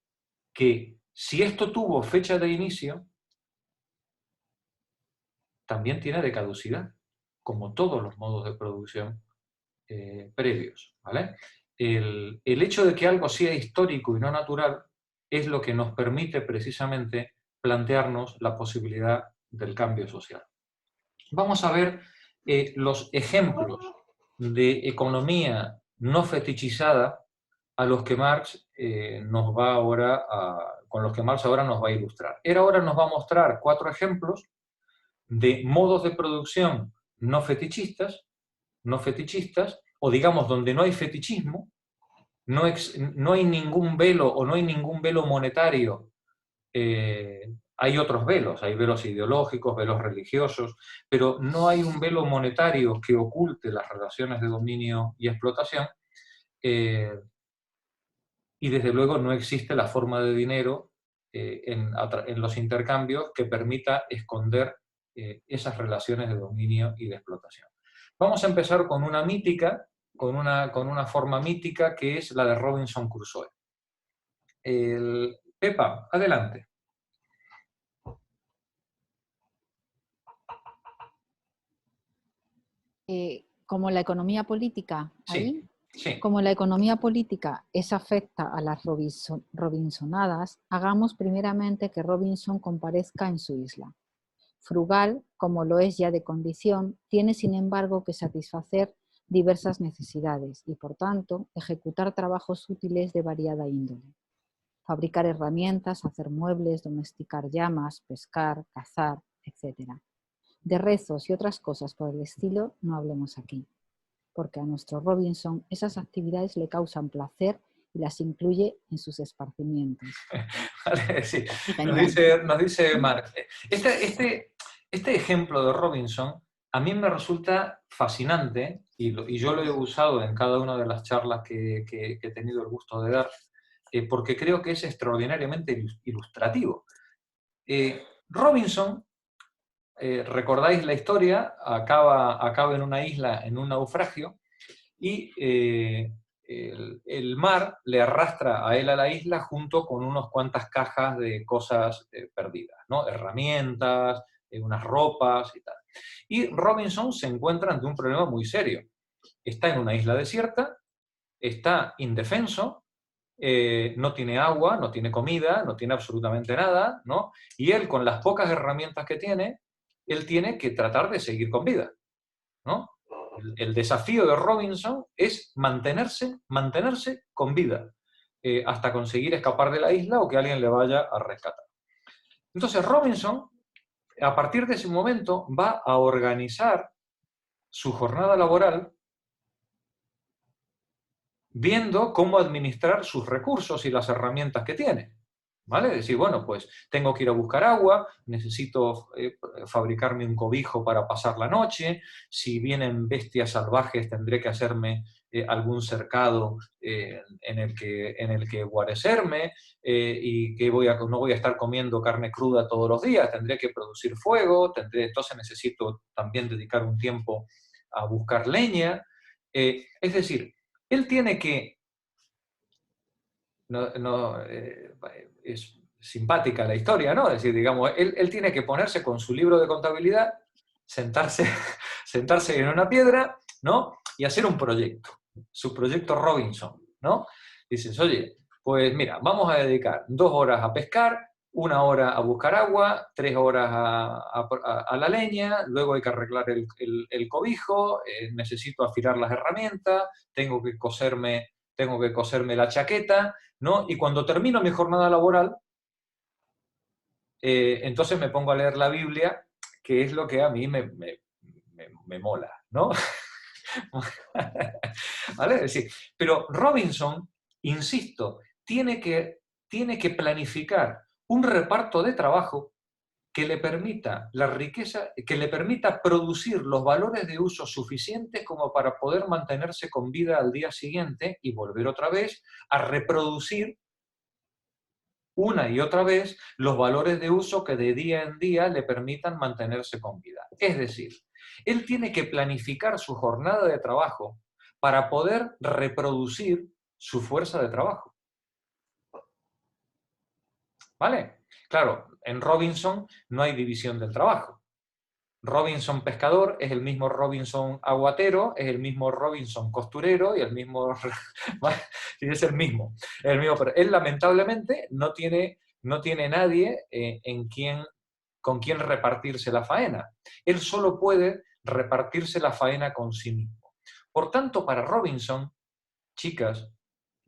que si esto tuvo fecha de inicio, también tiene de caducidad, como todos los modos de producción previos. ¿Vale? El hecho de que algo sea histórico y no natural es lo que nos permite precisamente plantearnos la posibilidad del cambio social. Vamos a ver los ejemplos de economía no fetichizada a los que Marx con los que Marx ahora nos va a ilustrar. Él ahora nos va a mostrar 4 ejemplos de modos de producción no fetichistas, o digamos donde no hay fetichismo, no hay ningún velo o no hay ningún velo monetario. Hay otros velos, hay velos ideológicos, velos religiosos, pero no hay un velo monetario que oculte las relaciones de dominio y explotación, y desde luego no existe la forma de dinero en los intercambios que permita esconder esas relaciones de dominio y de explotación. Vamos a empezar con una mítica, con una forma mítica que es la de Robinson Crusoe. Pepa, adelante. Como la economía política, ¿ahí? Sí. Como la economía política es afecta a las Robinsonadas, hagamos primeramente que Robinson comparezca en su isla. Frugal, como lo es ya de condición, tiene sin embargo que satisfacer diversas necesidades y, por tanto, ejecutar trabajos útiles de variada índole. Fabricar herramientas, hacer muebles, domesticar llamas, pescar, cazar, etc. De rezos y otras cosas por el estilo no hablemos aquí, porque a nuestro Robinson esas actividades le causan placer y las incluye en sus esparcimientos. Vale, sí. Nos dice Marx. Este ejemplo de Robinson a mí me resulta fascinante y yo lo he usado en cada una de las charlas que he tenido el gusto de dar, porque creo que es extraordinariamente ilustrativo. Robinson, recordáis la historia, acaba en una isla, en un naufragio, y el mar le arrastra a él a la isla junto con unas cuantas cajas de cosas perdidas, ¿no? Herramientas, unas ropas y tal. Y Robinson se encuentra ante un problema muy serio. Está en una isla desierta, está indefenso, no tiene agua, no tiene comida, no tiene absolutamente nada, ¿no? Y él, con las pocas herramientas que tiene, él tiene que tratar de seguir con vida, ¿no? El desafío de Robinson es mantenerse con vida, hasta conseguir escapar de la isla o que alguien le vaya a rescatar. Entonces Robinson, a partir de ese momento, va a organizar su jornada laboral viendo cómo administrar sus recursos y las herramientas que tiene. ¿Vale? Decir, bueno, pues tengo que ir a buscar agua, necesito fabricarme un cobijo para pasar la noche, si vienen bestias salvajes tendré que hacerme algún cercado en el que guarecerme, y que no voy a estar comiendo carne cruda todos los días, tendré que producir fuego, entonces necesito también dedicar un tiempo a buscar leña. Es decir, él tiene que... es simpática la historia, ¿no? Es decir, digamos, él tiene que ponerse con su libro de contabilidad, sentarse en una piedra, ¿no? Y hacer un proyecto, su proyecto Robinson, ¿no? Dices, oye, pues mira, vamos a dedicar 2 horas a pescar, 1 hora a buscar agua, 3 horas a la leña, luego hay que arreglar el cobijo, necesito afilar las herramientas, tengo que coserme la chaqueta, ¿no? Y cuando termino mi jornada laboral, entonces me pongo a leer la Biblia, que es lo que a mí me mola, ¿no? ¿Vale? Es decir, pero Robinson, insisto, tiene que planificar un reparto de trabajo que le permita la riqueza, que le permita producir los valores de uso suficientes como para poder mantenerse con vida al día siguiente y volver otra vez a reproducir una y otra vez los valores de uso que de día en día le permitan mantenerse con vida. Es decir, él tiene que planificar su jornada de trabajo para poder reproducir su fuerza de trabajo. ¿Vale? Claro, en Robinson no hay división del trabajo. Robinson pescador es el mismo Robinson aguatero, es el mismo Robinson costurero y el mismo... es el mismo, pero él lamentablemente no tiene nadie con quien repartirse la faena. Él solo puede repartirse la faena con sí mismo. Por tanto, para Robinson, chicas,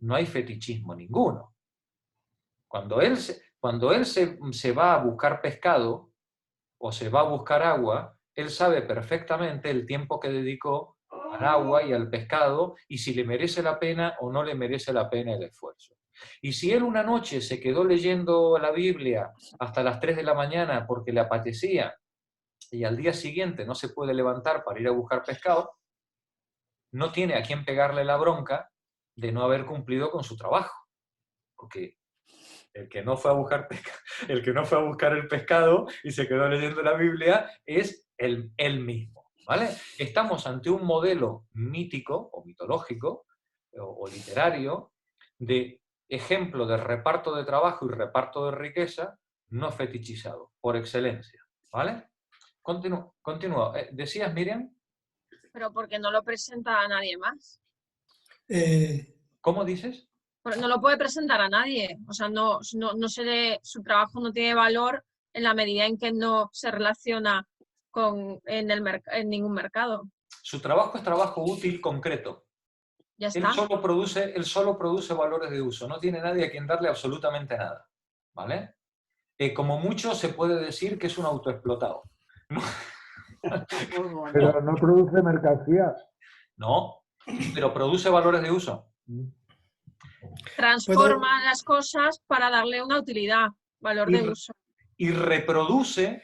no hay fetichismo ninguno. Cuando él se va a buscar pescado o se va a buscar agua, él sabe perfectamente el tiempo que dedicó al agua y al pescado y si le merece la pena o no le merece la pena el esfuerzo. Y si él una noche se quedó leyendo la Biblia hasta las 3 de la mañana porque le apetecía y al día siguiente no se puede levantar para ir a buscar pescado, no tiene a quien pegarle la bronca de no haber cumplido con su trabajo. Porque el que no fue a buscar el pescado y se quedó leyendo la Biblia es él mismo, ¿vale? Estamos ante un modelo mítico o mitológico o literario de ejemplo de reparto de trabajo y reparto de riqueza no fetichizado, por excelencia, ¿vale? Continúa. ¿Decías, Miriam? Pero porque no lo presenta a nadie más. ¿Cómo dices? No lo puede presentar a nadie. O sea, su trabajo no tiene valor en la medida en que no se relaciona en ningún mercado. Su trabajo es trabajo útil concreto. Ya está. Él solo produce valores de uso. No tiene nadie a quien darle absolutamente nada. ¿Vale? Como mucho se puede decir que es un autoexplotado. ¿No? Pero no produce mercancías. No, pero produce valores de uso. Transforma las cosas para darle una utilidad, valor de uso. Y reproduce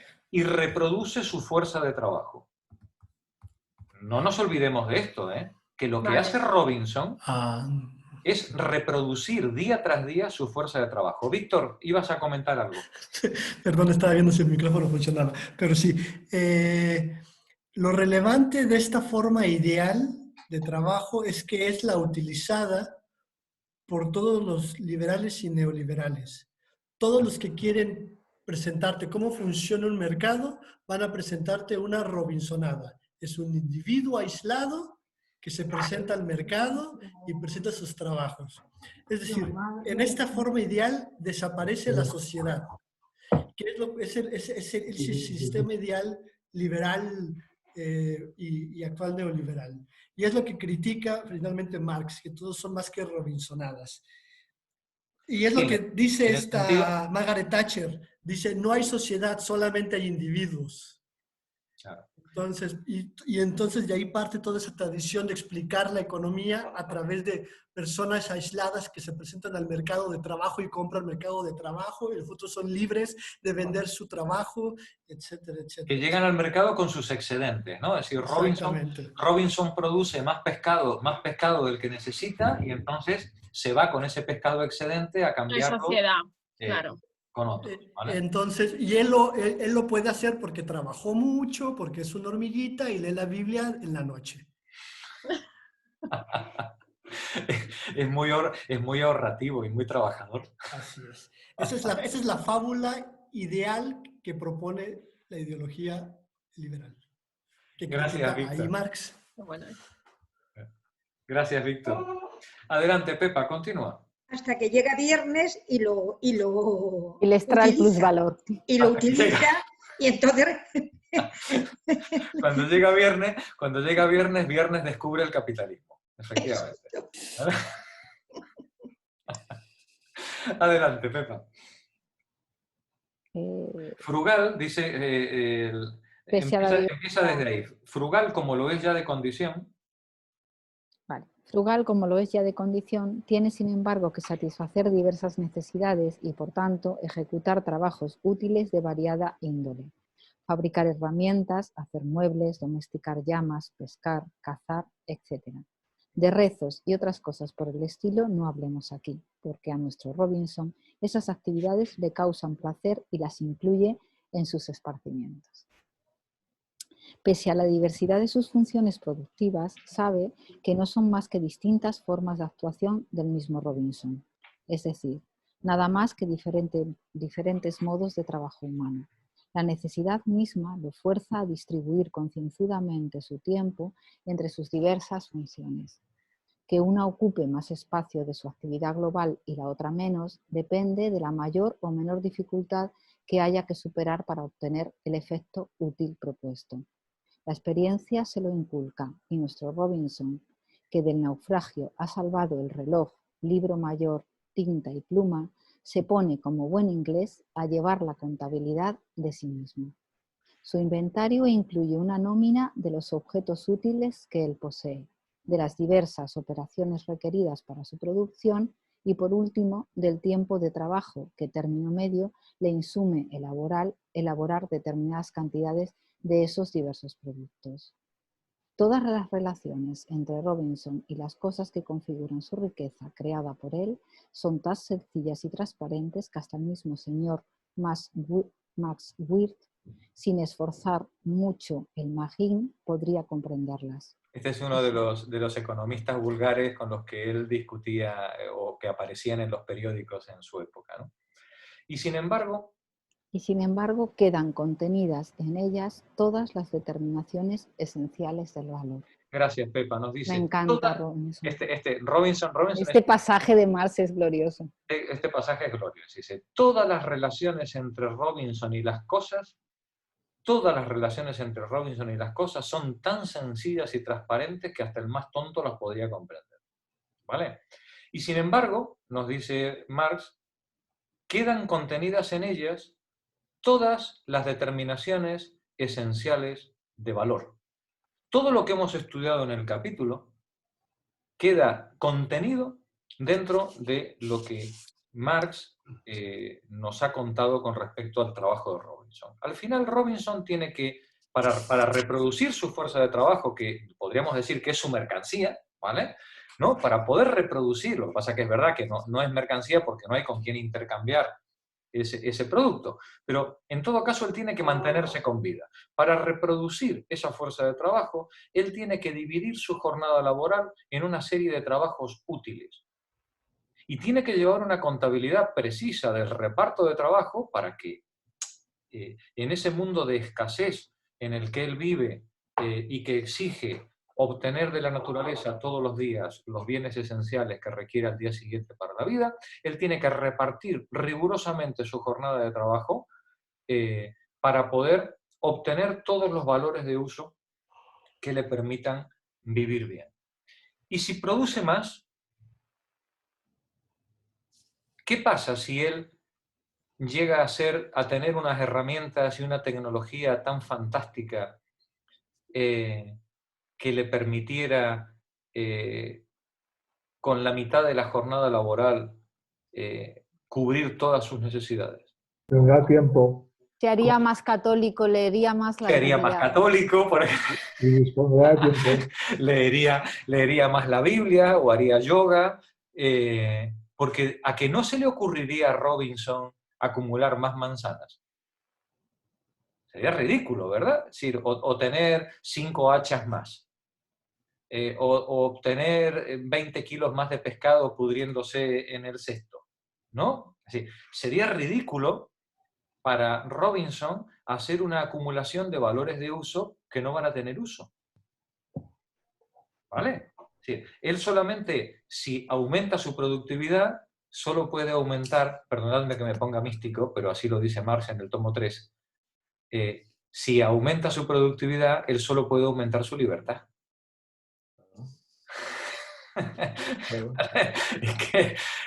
su fuerza de trabajo. No nos olvidemos de esto, que lo que hace Robinson es reproducir día tras día su fuerza de trabajo. Víctor, ibas a comentar algo. Perdón, estaba viendo si el micrófono funcionaba. Pero sí, lo relevante de esta forma ideal de trabajo es que es la utilizada por todos los liberales y neoliberales. Todos los que quieren presentarte cómo funciona un mercado van a presentarte una Robinsonada. Es un individuo aislado que se presenta al mercado y presenta sus trabajos. Es decir, en esta forma ideal desaparece la sociedad, que es el sistema ideal liberal y actual neoliberal. Y es lo que critica finalmente Marx, que todos son más que Robinsonadas. Y es lo que dice esta Margaret Thatcher, dice, no hay sociedad, solamente hay individuos. Claro. Entonces, y entonces de ahí parte toda esa tradición de explicar la economía a través de personas aisladas que se presentan al mercado de trabajo y compran el mercado de trabajo, y los otros son libres de vender su trabajo, etcétera, etcétera. Que llegan al mercado con sus excedentes, ¿no? Es decir, Robinson produce más pescado del que necesita y entonces se va con ese pescado excedente a cambiarlo. En sociedad, claro. Con otro, ¿vale? Entonces, y él lo puede hacer porque trabajó mucho, porque es una hormiguita y lee la Biblia en la noche. Es muy ahorrativo y muy trabajador. Así es. Esa es la fábula ideal que propone la ideología liberal. Que Gracias, Víctor. ahí Marx. Bueno. Gracias, Víctor. Adelante, Pepa, continúa. Hasta que llega viernes y le extrae el plusvalor. Y lo utiliza y entonces... Cuando llega viernes, viernes descubre el capitalismo. Efectivamente. Adelante, Pepa. Frugal, dice, empieza desde ahí. Frugal, como lo es ya de condición. Vale. Frugal, como lo es ya de condición, tiene sin embargo que satisfacer diversas necesidades y, por tanto, ejecutar trabajos útiles de variada índole. Fabricar herramientas, hacer muebles, domesticar llamas, pescar, cazar, etc. De rezos y otras cosas por el estilo no hablemos aquí, porque a nuestro Robinson esas actividades le causan placer y las incluye en sus esparcimientos. Pese a la diversidad de sus funciones productivas, sabe que no son más que distintas formas de actuación del mismo Robinson, es decir, nada más que diferentes modos de trabajo humano. La necesidad misma lo fuerza a distribuir concienzudamente su tiempo entre sus diversas funciones. Que una ocupe más espacio de su actividad global y la otra menos, depende de la mayor o menor dificultad que haya que superar para obtener el efecto útil propuesto. La experiencia se lo inculca y nuestro Robinson, que del naufragio ha salvado el reloj, libro mayor, tinta y pluma, se pone como buen inglés a llevar la contabilidad de sí mismo. Su inventario incluye una nómina de los objetos útiles que él posee, de las diversas operaciones requeridas para su producción y, por último, del tiempo de trabajo que, término medio, le insume elaborar determinadas cantidades de esos diversos productos. Todas las relaciones entre Robinson y las cosas que configuran su riqueza creada por él son tan sencillas y transparentes que hasta el mismo señor Max Wirth, sin esforzar mucho el magín, podría comprenderlas. Este es uno de los economistas vulgares con los que él discutía o que aparecían en los periódicos en su época, ¿no? Y sin embargo, quedan contenidas en ellas todas las determinaciones esenciales del valor. Gracias, Pepa. Nos dice... Me encanta Robinson. Robinson este pasaje de Marx es glorioso. Este pasaje es glorioso. Dice, todas las relaciones entre Robinson y las cosas son tan sencillas y transparentes que hasta el más tonto las podría comprender. ¿Vale? Y sin embargo, nos dice Marx, quedan contenidas en ellas todas las determinaciones esenciales de valor. Todo lo que hemos estudiado en el capítulo queda contenido dentro de lo que Marx nos ha contado con respecto al trabajo de Robinson. Al final, Robinson tiene que, para reproducir su fuerza de trabajo, que podríamos decir que es su mercancía, ¿vale? ¿No? Para poder reproducir, lo que pasa que es verdad que no es mercancía porque no hay con quién intercambiar ese producto, pero en todo caso él tiene que mantenerse con vida. Para reproducir esa fuerza de trabajo, él tiene que dividir su jornada laboral en una serie de trabajos útiles. Y tiene que llevar una contabilidad precisa del reparto de trabajo para que en ese mundo de escasez en el que él vive y que exige obtener de la naturaleza todos los días los bienes esenciales que requiere al día siguiente para la vida, él tiene que repartir rigurosamente su jornada de trabajo para poder obtener todos los valores de uso que le permitan vivir bien. Y si produce más, ¿qué pasa si él llega a tener unas herramientas y una tecnología tan fantástica que le permitiera, con la mitad de la jornada laboral, cubrir todas sus necesidades? Tendrá tiempo. Se haría más católico, leería más la Biblia. Sería más católico, por ejemplo. Y dispondrá de tiempo. leería más la Biblia o haría yoga, porque a que no se le ocurriría a Robinson acumular más manzanas. Sería ridículo, ¿verdad? Es decir, o tener 5 hachas más. O obtener 20 kilos más de pescado pudriéndose en el cesto, ¿no? Es decir, sería ridículo para Robinson hacer una acumulación de valores de uso que no van a tener uso. ¿Vale? Sí, él solamente, si aumenta su productividad, solo puede aumentar, perdonadme que me ponga místico, pero así lo dice Marx en el tomo 3, si aumenta su productividad, él solo puede aumentar su libertad.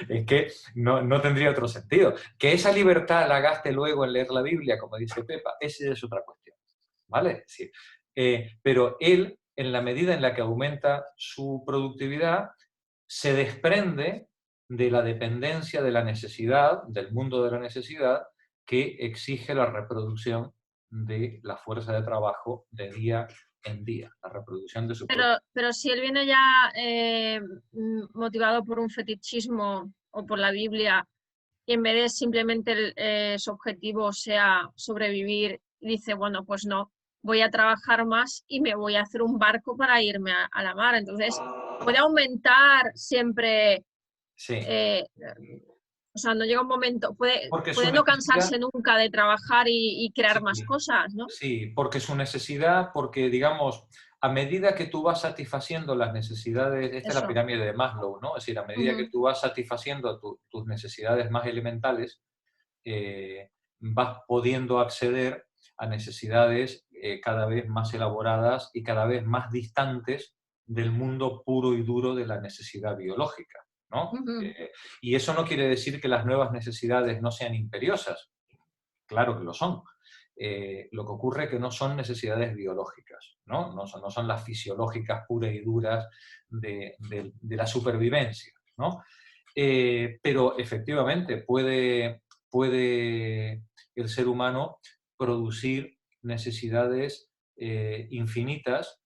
es que no tendría otro sentido. Que esa libertad la gaste luego en leer la Biblia, como dice Pepa, esa es otra cuestión. ¿Vale? Sí. Pero él, en la medida en la que aumenta su productividad, se desprende de la dependencia de la necesidad, del mundo de la necesidad, que exige la reproducción de la fuerza de trabajo de día en día, la reproducción de su pero si él viene ya motivado por un fetichismo o por la Biblia, y en vez de simplemente su objetivo sea sobrevivir, dice, bueno, pues no, voy a trabajar más y me voy a hacer un barco para irme a la mar. Entonces, puede aumentar siempre... Sí. O sea, no llega un momento, puede no cansarse nunca de trabajar y crear más cosas, ¿no? Sí, porque su necesidad, porque digamos, a medida que tú vas satisfaciendo las necesidades, esta es la pirámide de Maslow, ¿no? Es decir, a medida que tú vas satisfaciendo tus necesidades más elementales, vas pudiendo acceder a necesidades cada vez más elaboradas y cada vez más distantes del mundo puro y duro de la necesidad biológica, ¿no? Y eso no quiere decir que las nuevas necesidades no sean imperiosas. Claro que lo son. Lo que ocurre es que no son necesidades biológicas, ¿no? No son las fisiológicas puras y duras de la supervivencia, ¿no? Pero efectivamente puede el ser humano producir necesidades infinitas.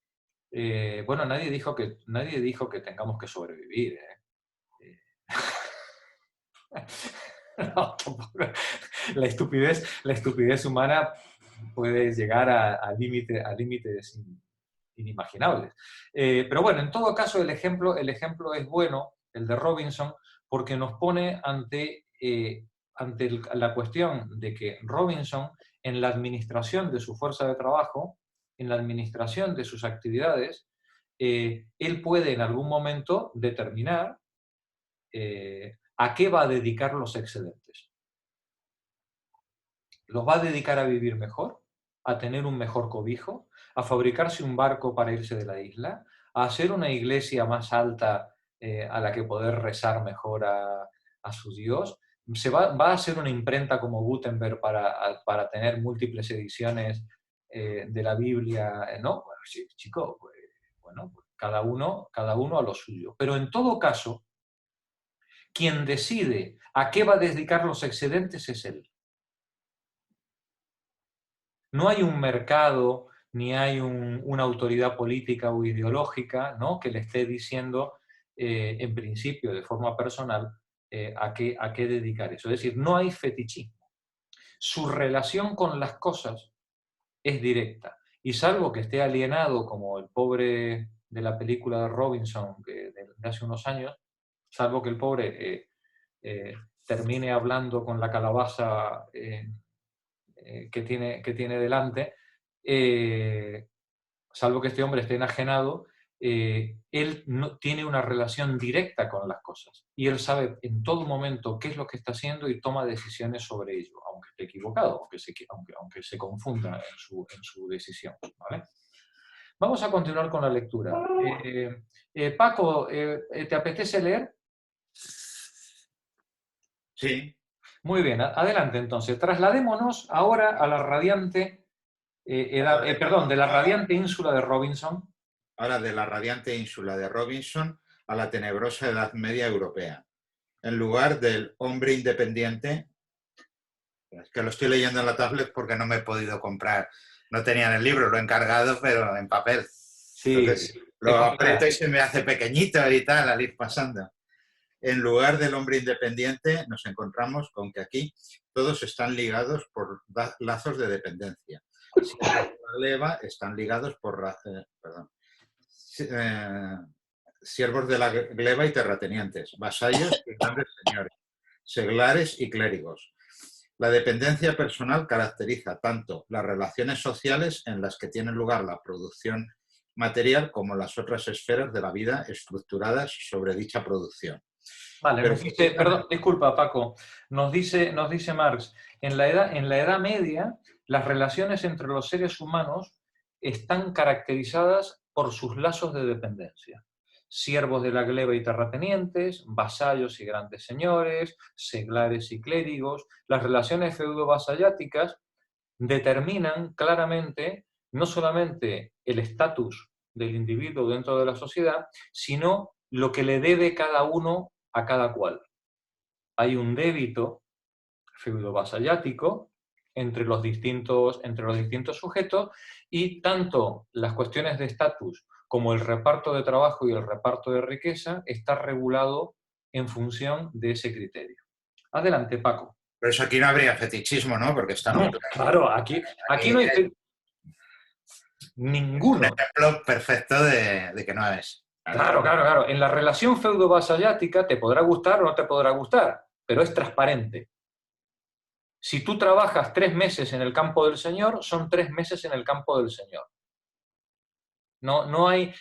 Bueno, nadie dijo que tengamos que sobrevivir. No, la estupidez humana puede llegar a límites inimaginables. Pero bueno, en todo caso el ejemplo es bueno, el de Robinson, porque nos pone ante la cuestión de que Robinson, en la administración de su fuerza de trabajo, en la administración de sus actividades, él puede en algún momento determinar a qué va a dedicar los excedentes. ¿Los va a dedicar a vivir mejor? ¿A tener un mejor cobijo? ¿A fabricarse un barco para irse de la isla? ¿A hacer una iglesia más alta a la que poder rezar mejor a su Dios? ¿Va a hacer una imprenta como Gutenberg para tener múltiples ediciones de la Biblia? No, bueno, sí, chico, pues, bueno, pues cada uno a lo suyo. Pero en todo caso, quien decide a qué va a dedicar los excedentes es él. No hay un mercado, ni hay una autoridad política o ideológica, ¿no?, que le esté diciendo, en principio, de forma personal, a qué dedicar eso. Es decir, no hay fetichismo. Su relación con las cosas es directa. Y salvo que esté alienado, como el pobre de la película de Robinson de hace unos años, salvo que el pobre termine hablando con la calabaza que tiene delante, salvo que este hombre esté enajenado, él no, tiene una relación directa con las cosas y él sabe en todo momento qué es lo que está haciendo y toma decisiones sobre ello, aunque esté equivocado, aunque se confunda en su decisión, ¿vale? Vamos a continuar con la lectura. Paco, ¿te apetece leer? Sí. Muy bien, adelante entonces. Trasladémonos ahora a la radiante, de la radiante ínsula de Robinson. Ahora de la radiante ínsula de Robinson a la tenebrosa Edad Media europea. En lugar del hombre independiente, es que lo estoy leyendo en la tablet porque no me he podido comprar. No tenía en el libro, lo he encargado, pero en papel. Sí. Entonces, lo aprieto y se me hace pequeñito y tal al ir pasando. En lugar del hombre independiente, nos encontramos con que aquí todos están ligados por lazos de dependencia. Si la gleba están ligados por... siervos de la gleba y terratenientes, vasallos y grandes señores, seglares y clérigos. La dependencia personal caracteriza tanto las relaciones sociales en las que tiene lugar la producción material como las otras esferas de la vida estructuradas sobre dicha producción. Vale, perdón, disculpa Paco, nos dice Marx, en la Edad Media las relaciones entre los seres humanos están caracterizadas por sus lazos de dependencia. Siervos de la gleba y terratenientes, vasallos y grandes señores, seglares y clérigos. Las relaciones feudo-vasalláticas determinan claramente no solamente el estatus del individuo dentro de la sociedad, sino lo que le debe cada uno a cada cual. Hay un débito feudo-vasallático entre los distintos sujetos y tanto las cuestiones de estatus como el reparto de trabajo y el reparto de riqueza está regulado en función de ese criterio. Adelante, Paco. Pero eso aquí no habría fetichismo, ¿no? Porque está muy claro. Claro, aquí no hay ninguno. Es un ejemplo perfecto de que no es. Claro. En la relación feudo-vasallática te podrá gustar o no te podrá gustar, pero es transparente. Si tú trabajas 3 meses en el campo del Señor, son 3 meses en el campo del Señor. No hay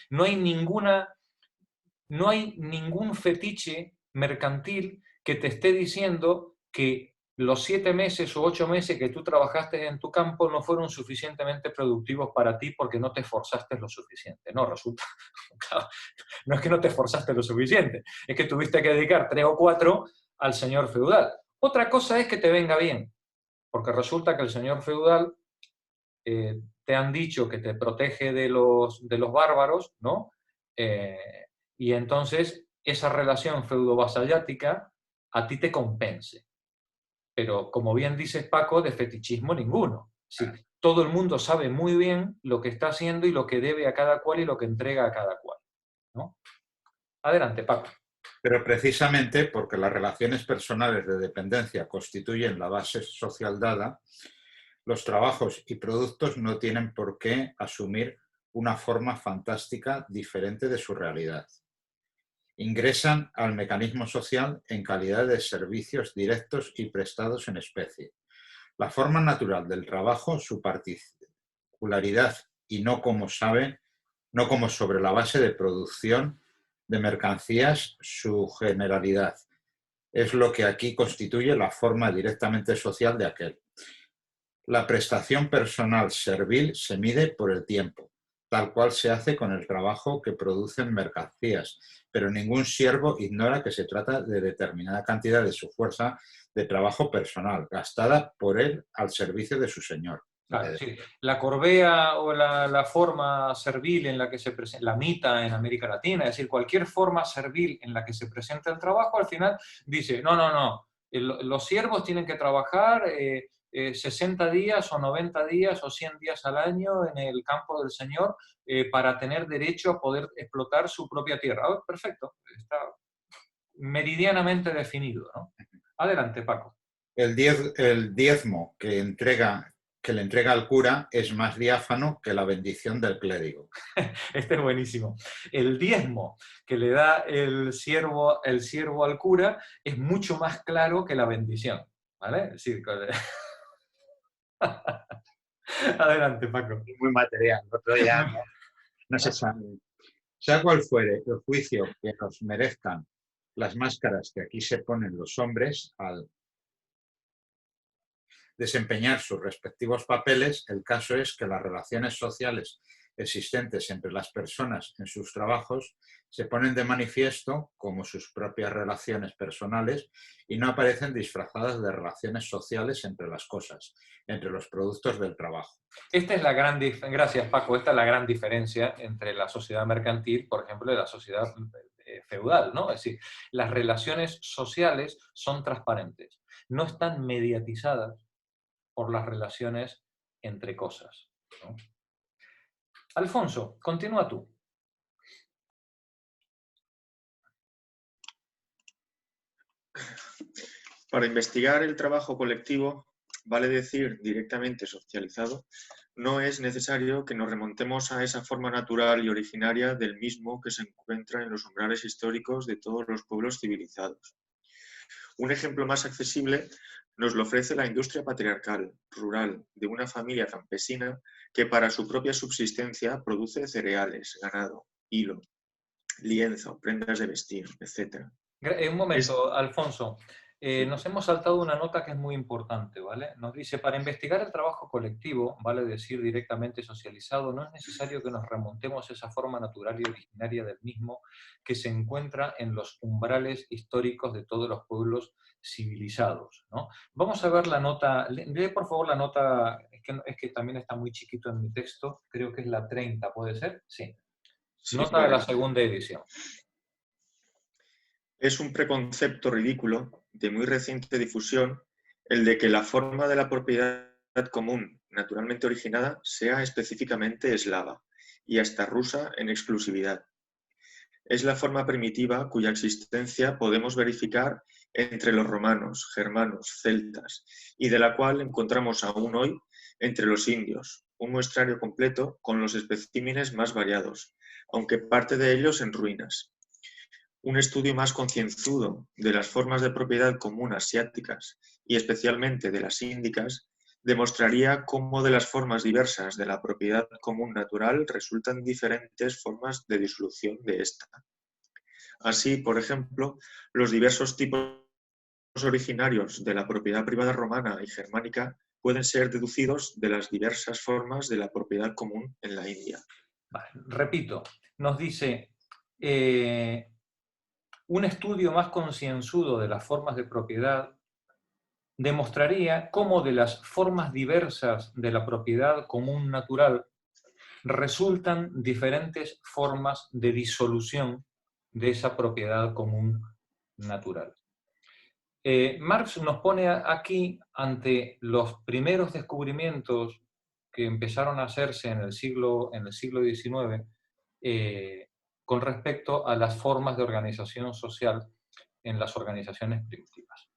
ningún fetiche mercantil que te esté diciendo que los 7 meses o 8 meses que tú trabajaste en tu campo no fueron suficientemente productivos para ti porque no te esforzaste lo suficiente. No, resulta, no es que no te esforzaste lo suficiente, es que tuviste que dedicar 3 o 4 al señor feudal. Otra cosa es que te venga bien, porque resulta que el señor feudal te han dicho que te protege de los bárbaros, ¿no? Y entonces esa relación feudo-vasallática a ti te compense. Pero, como bien dices, Paco, de fetichismo ninguno. Sí, todo el mundo sabe muy bien lo que está haciendo y lo que debe a cada cual y lo que entrega a cada cual, ¿no? Adelante, Paco. Pero precisamente porque las relaciones personales de dependencia constituyen la base social dada, los trabajos y productos no tienen por qué asumir una forma fantástica diferente de su realidad. Ingresan al mecanismo social en calidad de servicios directos y prestados en especie. La forma natural del trabajo, su particularidad y no como sobre la base de producción de mercancías, su generalidad. Es lo que aquí constituye la forma directamente social de aquel. La prestación personal servil se mide por el tiempo, tal cual se hace con el trabajo que producen mercancías, pero ningún siervo ignora que se trata de determinada cantidad de su fuerza de trabajo personal, gastada por él al servicio de su señor. Claro, sí. La corvea o la forma servil en la que se presenta, la mita en América Latina, es decir, cualquier forma servil en la que se presenta el trabajo, al final dice, no, los siervos tienen que trabajar 60 días o 90 días o 100 días al año en el campo del Señor para tener derecho a poder explotar su propia tierra. Oh, perfecto, está meridianamente definido, ¿no? Adelante, Paco. El diezmo que le entrega al cura es más diáfano que la bendición del clérigo. Este es buenísimo. El diezmo que le da el siervo al cura es mucho más claro que la bendición, ¿vale? Es decir, adelante, Paco. Muy material, otro ya no se sabe. Sea cual fuere el juicio que nos merezcan las máscaras que aquí se ponen los hombres al desempeñar sus respectivos papeles, el caso es que las relaciones sociales existentes entre las personas en sus trabajos se ponen de manifiesto como sus propias relaciones personales y no aparecen disfrazadas de relaciones sociales entre las cosas, entre los productos del trabajo. Esta es la gran gracias, Paco, esta es la gran diferencia entre la sociedad mercantil, por ejemplo, y la sociedad feudal, ¿no? Es decir, las relaciones sociales son transparentes, no están mediatizadas por las relaciones entre cosas, ¿no? Alfonso, continúa tú. Para investigar el trabajo colectivo, vale decir directamente socializado, no es necesario que nos remontemos a esa forma natural y originaria del mismo que se encuentra en los umbrales históricos de todos los pueblos civilizados. Un ejemplo más accesible nos lo ofrece la industria patriarcal, rural, de una familia campesina que para su propia subsistencia produce cereales, ganado, hilo, lienzo, prendas de vestir, etc. Un momento, Alfonso. Nos hemos saltado una nota que es muy importante, ¿vale? Nos dice, para investigar el trabajo colectivo, vale decir directamente socializado, no es necesario que nos remontemos a esa forma natural y originaria del mismo que se encuentra en los umbrales históricos de todos los pueblos civilizados, ¿no? Vamos a ver la nota, lee por favor la nota, es que también está muy chiquito en mi texto, creo que es la 30, ¿puede ser? Sí. Nota de la segunda edición. Es un preconcepto ridículo, de muy reciente difusión, el de que la forma de la propiedad común, naturalmente originada, sea específicamente eslava y hasta rusa en exclusividad. Es la forma primitiva cuya existencia podemos verificar entre los romanos, germanos, celtas, y de la cual encontramos aún hoy entre los indios, un muestrario completo con los especímenes más variados, aunque parte de ellos en ruinas. Un estudio más concienzudo de las formas de propiedad común asiáticas y especialmente de las índicas demostraría cómo de las formas diversas de la propiedad común natural resultan diferentes formas de disolución de esta. Así, por ejemplo, los diversos tipos originarios de la propiedad privada romana y germánica pueden ser deducidos de las diversas formas de la propiedad común en la India. Vale, repito, nos dice... un estudio más concienzudo de las formas de propiedad demostraría cómo de las formas diversas de la propiedad común natural resultan diferentes formas de disolución de esa propiedad común natural. Marx nos pone aquí ante los primeros descubrimientos que empezaron a hacerse en el siglo XIX, con respecto a las formas de organización social en las organizaciones primitivas.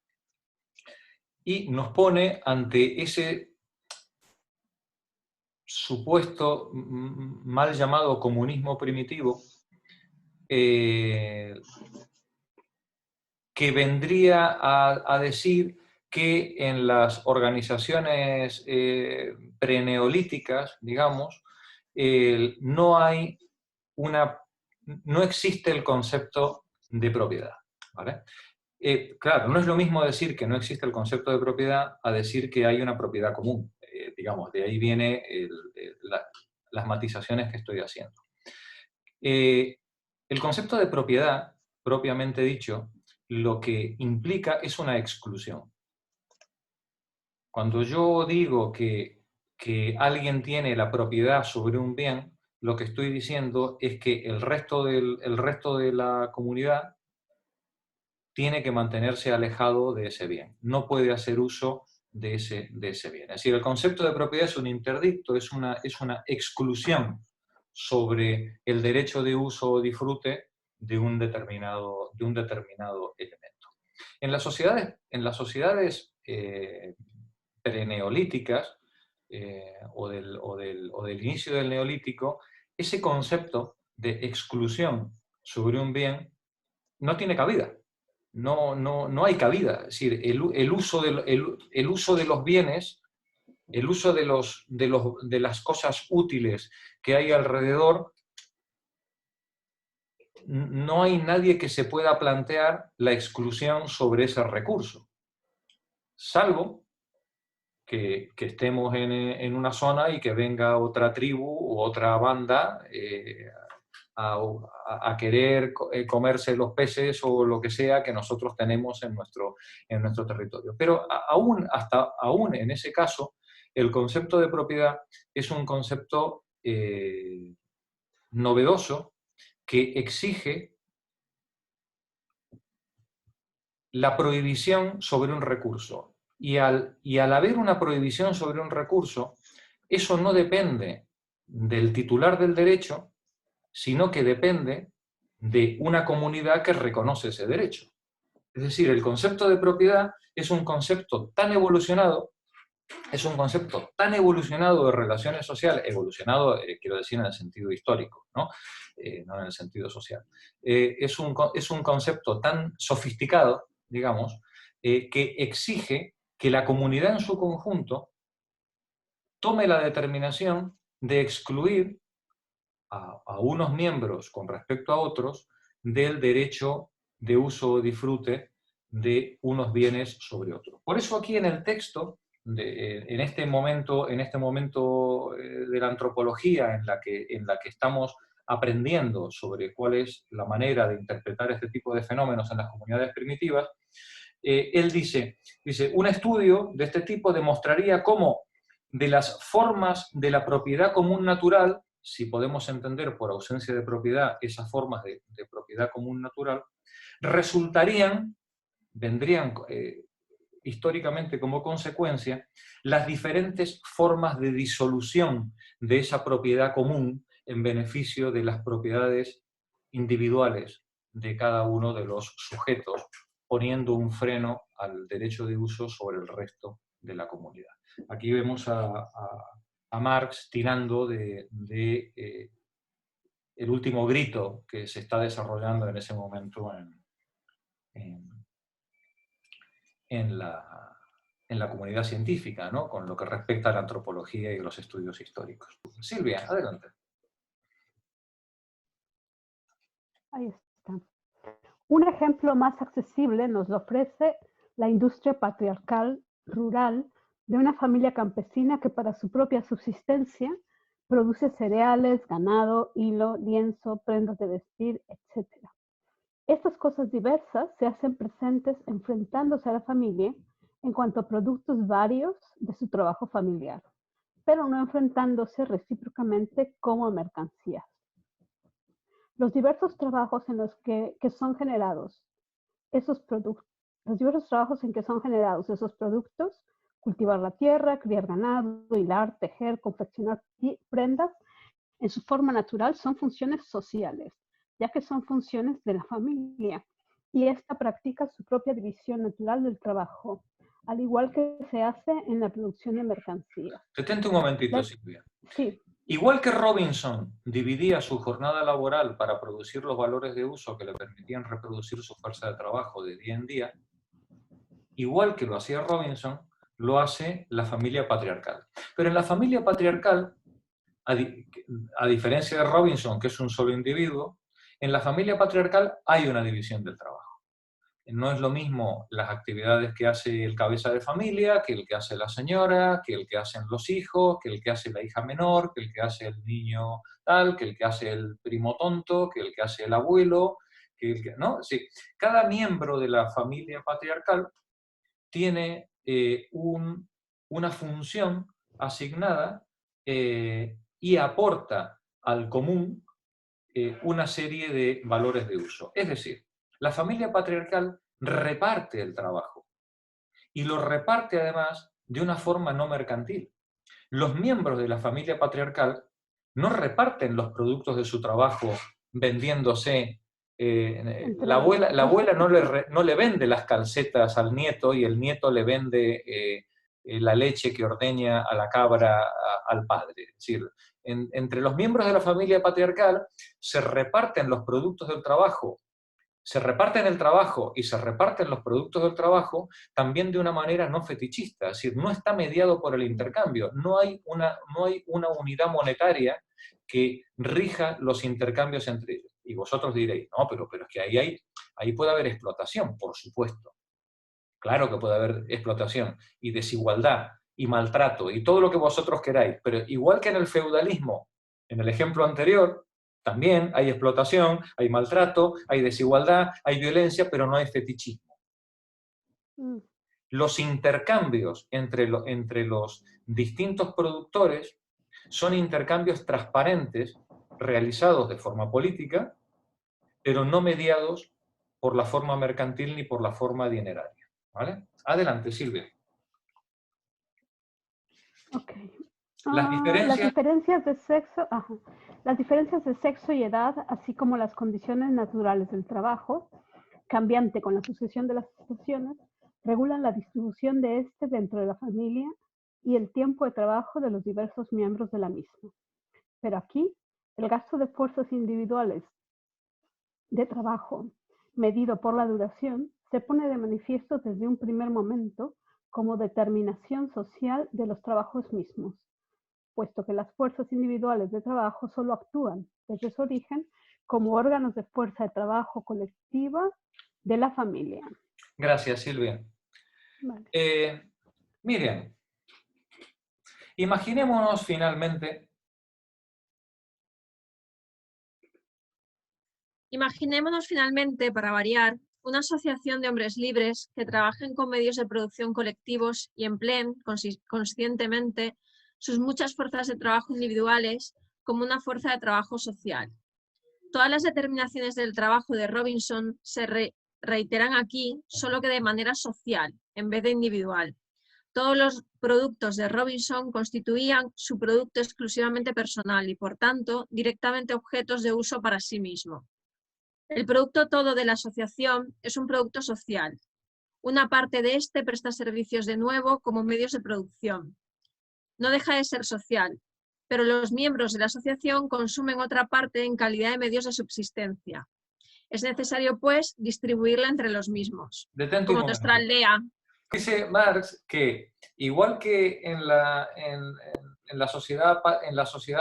Y nos pone ante ese supuesto mal llamado comunismo primitivo, que vendría a decir que en las organizaciones preneolíticas, digamos, no existe el concepto de propiedad, ¿vale? Claro, no es lo mismo decir que no existe el concepto de propiedad a decir que hay una propiedad común. Digamos, de ahí vienen las matizaciones que estoy haciendo. El concepto de propiedad, propiamente dicho, lo que implica es una exclusión. Cuando yo digo que alguien tiene la propiedad sobre un bien, lo que estoy diciendo es que el resto de la comunidad tiene que mantenerse alejado de ese bien. No puede hacer uso de ese bien. Es decir, el concepto de propiedad es un interdicto, es una exclusión sobre el derecho de uso o disfrute de un determinado elemento. En las sociedades preneolíticas o del inicio del neolítico, ese concepto de exclusión sobre un bien no tiene cabida. No hay cabida. Es decir, el uso de los bienes, el uso de las cosas útiles que hay alrededor, no hay nadie que se pueda plantear la exclusión sobre ese recurso, salvo que estemos en una zona y que venga otra tribu u otra banda a querer comerse los peces o lo que sea que nosotros tenemos en nuestro territorio. Pero aún en ese caso, el concepto de propiedad es un concepto novedoso que exige la prohibición sobre un recurso. Y al haber una prohibición sobre un recurso, eso no depende del titular del derecho, sino que depende de una comunidad que reconoce ese derecho. Es decir, el concepto de propiedad es un concepto tan evolucionado, de relaciones sociales, evolucionado quiero decir en el sentido histórico, no en el sentido social. Es un concepto tan sofisticado, digamos, que exige que la comunidad en su conjunto tome la determinación de excluir a unos miembros con respecto a otros del derecho de uso o disfrute de unos bienes sobre otros. Por eso aquí en el texto, en este momento de la antropología en la que estamos aprendiendo sobre cuál es la manera de interpretar este tipo de fenómenos en las comunidades primitivas, él dice, un estudio de este tipo demostraría cómo de las formas de la propiedad común natural, si podemos entender por ausencia de propiedad esas formas de propiedad común natural, vendrían históricamente como consecuencia las diferentes formas de disolución de esa propiedad común en beneficio de las propiedades individuales de cada uno de los sujetos, poniendo un freno al derecho de uso sobre el resto de la comunidad. Aquí vemos a Marx tirando de el último grito que se está desarrollando en ese momento en la comunidad científica, ¿no? Con lo que respecta a la antropología y los estudios históricos. Silvia, adelante. Ahí está. Un ejemplo más accesible nos lo ofrece la industria patriarcal rural de una familia campesina que para su propia subsistencia produce cereales, ganado, hilo, lienzo, prendas de vestir, etc. Estas cosas diversas se hacen presentes enfrentándose a la familia en cuanto a productos varios de su trabajo familiar, pero no enfrentándose recíprocamente como mercancías. Los diversos trabajos en los que son generados esos productos, cultivar la tierra, criar ganado, hilar, tejer, confeccionar prendas, en su forma natural son funciones sociales, ya que son funciones de la familia, y esta practica su propia división natural del trabajo, al igual que se hace en la producción de mercancías. Detente un momentito, Silvia. Sí. Igual que Robinson dividía su jornada laboral para producir los valores de uso que le permitían reproducir su fuerza de trabajo de día en día, igual que lo hacía Robinson, lo hace la familia patriarcal. Pero en la familia patriarcal, a diferencia de Robinson, que es un solo individuo, en la familia patriarcal hay una división del trabajo. No es lo mismo las actividades que hace el cabeza de familia, que el que hace la señora, que el que hacen los hijos, que el que hace la hija menor, que el que hace el niño tal, que el que hace el primo tonto, que el que hace el abuelo, ¿no? Sí, cada miembro de la familia patriarcal tiene una función asignada y aporta al común una serie de valores de uso. Es decir, la familia patriarcal reparte el trabajo y lo reparte además de una forma no mercantil. Los miembros de la familia patriarcal no reparten los productos de su trabajo vendiéndose. La abuela no le vende las calcetas al nieto y el nieto le vende la leche que ordeña a la cabra al padre. Es decir, entre los miembros de la familia patriarcal se reparten los productos del trabajo, se reparten el trabajo y se reparten los productos del trabajo también de una manera no fetichista, es decir, no está mediado por el intercambio, no hay una unidad monetaria que rija los intercambios entre ellos. Y vosotros diréis, no, pero es que ahí puede haber explotación, por supuesto. Claro que puede haber explotación y desigualdad y maltrato y todo lo que vosotros queráis, pero igual que en el feudalismo, en el ejemplo anterior, también hay explotación, hay maltrato, hay desigualdad, hay violencia, pero no hay fetichismo. Los intercambios entre los distintos productores son intercambios transparentes, realizados de forma política, pero no mediados por la forma mercantil ni por la forma dineraria. ¿Vale? Adelante, Silvia. Okay. Las diferencias de sexo y edad, así como las condiciones naturales del trabajo, cambiante con la sucesión de las estaciones, regulan la distribución de este dentro de la familia y el tiempo de trabajo de los diversos miembros de la misma. Pero aquí, el gasto de fuerzas individuales de trabajo, medido por la duración, se pone de manifiesto desde un primer momento como determinación social de los trabajos mismos, puesto que las fuerzas individuales de trabajo solo actúan desde su origen como órganos de fuerza de trabajo colectiva de la familia. Gracias, Silvia. Vale. Miriam, imaginémonos finalmente... para variar, una asociación de hombres libres que trabajen con medios de producción colectivos y empleen conscientemente sus muchas fuerzas de trabajo individuales como una fuerza de trabajo social. Todas las determinaciones del trabajo de Robinson se reiteran aquí, solo que de manera social, en vez de individual. Todos los productos de Robinson constituían su producto exclusivamente personal y, por tanto, directamente objetos de uso para sí mismo. El producto todo de la asociación es un producto social. Una parte de este presta servicios de nuevo como medios de producción. No deja de ser social, pero los miembros de la asociación consumen otra parte en calidad de medios de subsistencia. Es necesario, pues, distribuirla entre los mismos. Detente como nuestra aldea. Dice Marx que, igual que en la sociedad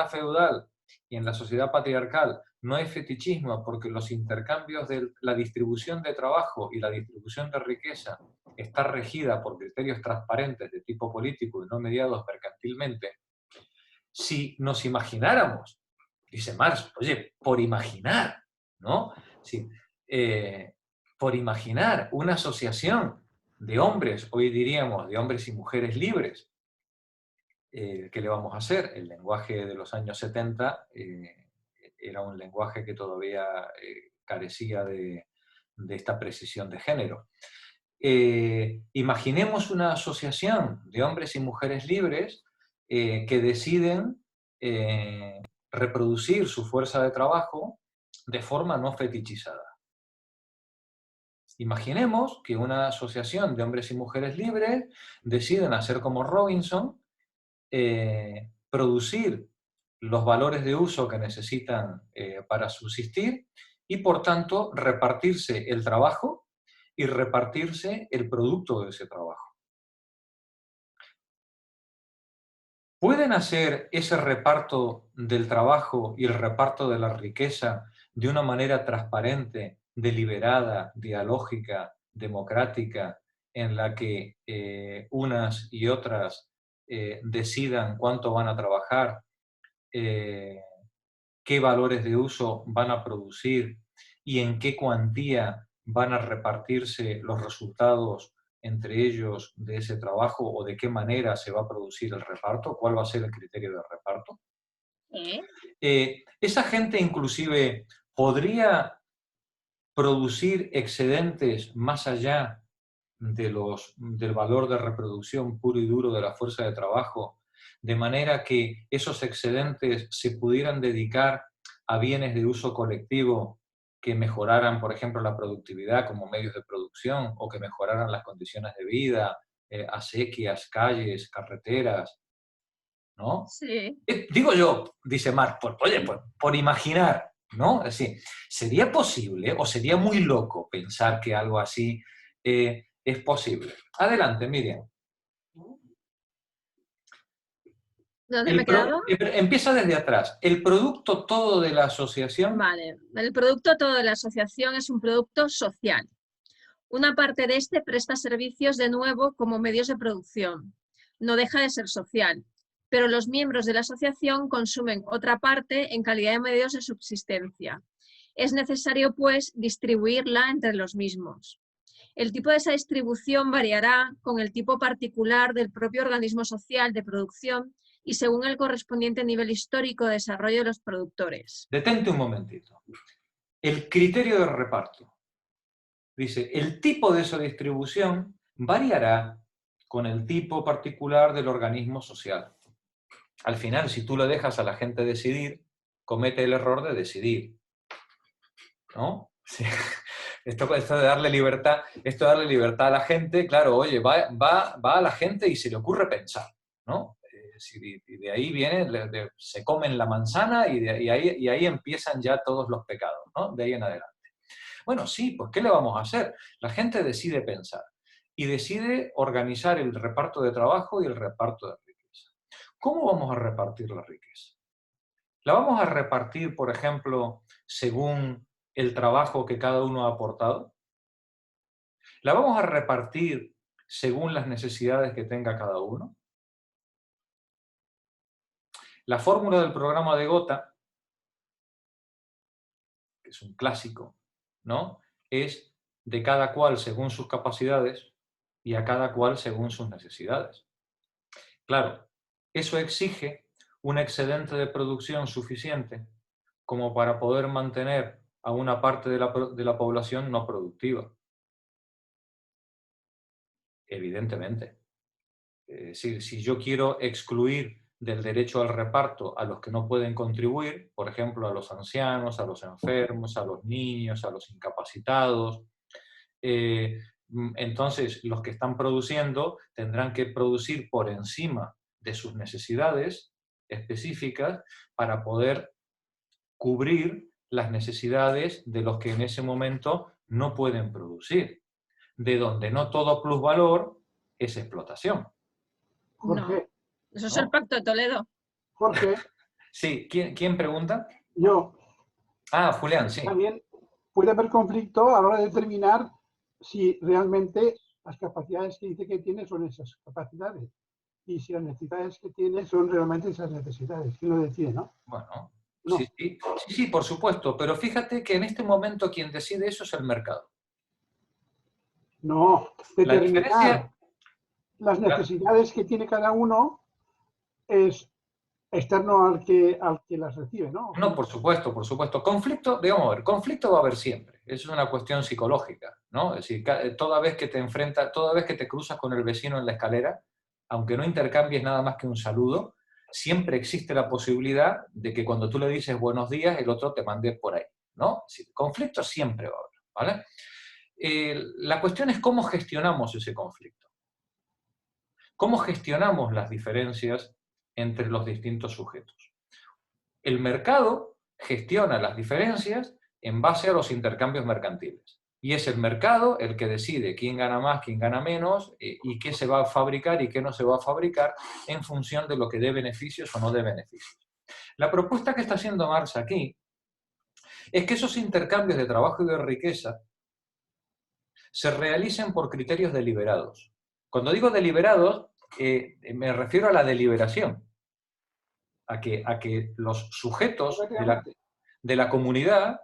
feudal y en la sociedad patriarcal, no hay fetichismo porque los intercambios de la distribución de trabajo y la distribución de riqueza está regida por criterios transparentes de tipo político y no mediados mercantilmente. Si nos imagináramos, dice Marx, oye, por imaginar, ¿no? Sí, por imaginar una asociación de hombres, hoy diríamos de hombres y mujeres libres, ¿qué le vamos a hacer? El lenguaje de los años 70 era un lenguaje que todavía carecía de esta precisión de género. Imaginemos una asociación de hombres y mujeres libres que deciden reproducir su fuerza de trabajo de forma no fetichizada. Imaginemos que una asociación de hombres y mujeres libres deciden hacer como Robinson, producir los valores de uso que necesitan para subsistir y, por tanto, repartirse el trabajo y repartirse el producto de ese trabajo. ¿Pueden hacer ese reparto del trabajo y el reparto de la riqueza de una manera transparente, deliberada, dialógica, democrática, en la que unas y otras decidan cuánto van a trabajar, qué valores de uso van a producir y en qué cuantía van a repartirse los resultados entre ellos de ese trabajo o de qué manera se va a producir el reparto? ¿Cuál va a ser el criterio de reparto? Esa gente inclusive podría producir excedentes más allá del valor de reproducción puro y duro de la fuerza de trabajo, de manera que esos excedentes se pudieran dedicar a bienes de uso colectivo que mejoraran, por ejemplo, la productividad como medios de producción o que mejoraran las condiciones de vida, acequias, calles, carreteras, ¿no? Sí. Digo yo, dice Marx, por imaginar, ¿no? Es decir, ¿sería posible o sería muy loco pensar que algo así es posible? Adelante, Miriam. ¿Dónde me he quedado? Empieza desde atrás. El producto todo de la asociación... Vale, el producto todo de la asociación es un producto social. Una parte de este presta servicios de nuevo como medios de producción. No deja de ser social, pero los miembros de la asociación consumen otra parte en calidad de medios de subsistencia. Es necesario, pues, distribuirla entre los mismos. El tipo de esa distribución variará con el tipo particular del propio organismo social de producción y según el correspondiente nivel histórico de desarrollo de los productores. Detente un momentito. El criterio de reparto. Dice, el tipo de esa distribución variará con el tipo particular del organismo social. Al final, si tú le dejas a la gente decidir, comete el error de decidir. ¿No? Sí. Esto de darle libertad, a la gente, claro, oye, va a la gente y se le ocurre pensar, ¿no? Y de ahí viene, se comen la manzana y ahí empiezan ya todos los pecados, ¿no? De ahí en adelante. Bueno, sí, pues ¿qué le vamos a hacer? La gente decide pensar y decide organizar el reparto de trabajo y el reparto de riqueza. ¿Cómo vamos a repartir la riqueza? ¿La vamos a repartir, por ejemplo, según el trabajo que cada uno ha aportado? ¿La vamos a repartir según las necesidades que tenga cada uno? La fórmula del programa de Gotha, que es un clásico, ¿no? Es de cada cual según sus capacidades y a cada cual según sus necesidades. Claro, eso exige un excedente de producción suficiente como para poder mantener a una parte de la población no productiva. Evidentemente. Es decir, si yo quiero excluir del derecho al reparto a los que no pueden contribuir, por ejemplo, a los ancianos, a los enfermos, a los niños, a los incapacitados, entonces los que están produciendo tendrán que producir por encima de sus necesidades específicas para poder cubrir las necesidades de los que en ese momento no pueden producir, de donde no todo plusvalor es explotación. No, eso es el Pacto de Toledo. Jorge. Sí, ¿quién pregunta? Yo. Ah, Julián, sí. También puede haber conflicto a la hora de determinar si realmente las capacidades que dice que tiene son esas capacidades y si las necesidades que tiene son realmente esas necesidades. ¿Quién lo decide, no? Bueno, no. Sí, por supuesto, pero fíjate que en este momento quien decide eso es el mercado. No, determinar las necesidades que tiene cada uno es externo al que las recibe, ¿no? No, por supuesto, por supuesto. Conflicto, digamos, a ver, conflicto va a haber siempre. Es una cuestión psicológica, ¿no? Es decir, toda vez que te cruzas con el vecino en la escalera, aunque no intercambies nada más que un saludo, siempre existe la posibilidad de que cuando tú le dices buenos días, el otro te mande por ahí, ¿no? Es decir, conflicto siempre va a haber, ¿vale? La cuestión es cómo gestionamos ese conflicto. ¿Cómo gestionamos las diferencias entre los distintos sujetos? El mercado gestiona las diferencias en base a los intercambios mercantiles. Y es el mercado el que decide quién gana más, quién gana menos, y qué se va a fabricar y qué no se va a fabricar en función de lo que dé beneficios o no dé beneficios. La propuesta que está haciendo Marx aquí es que esos intercambios de trabajo y de riqueza se realicen por criterios deliberados. Cuando digo deliberados, me refiero a la deliberación. A que los sujetos de la comunidad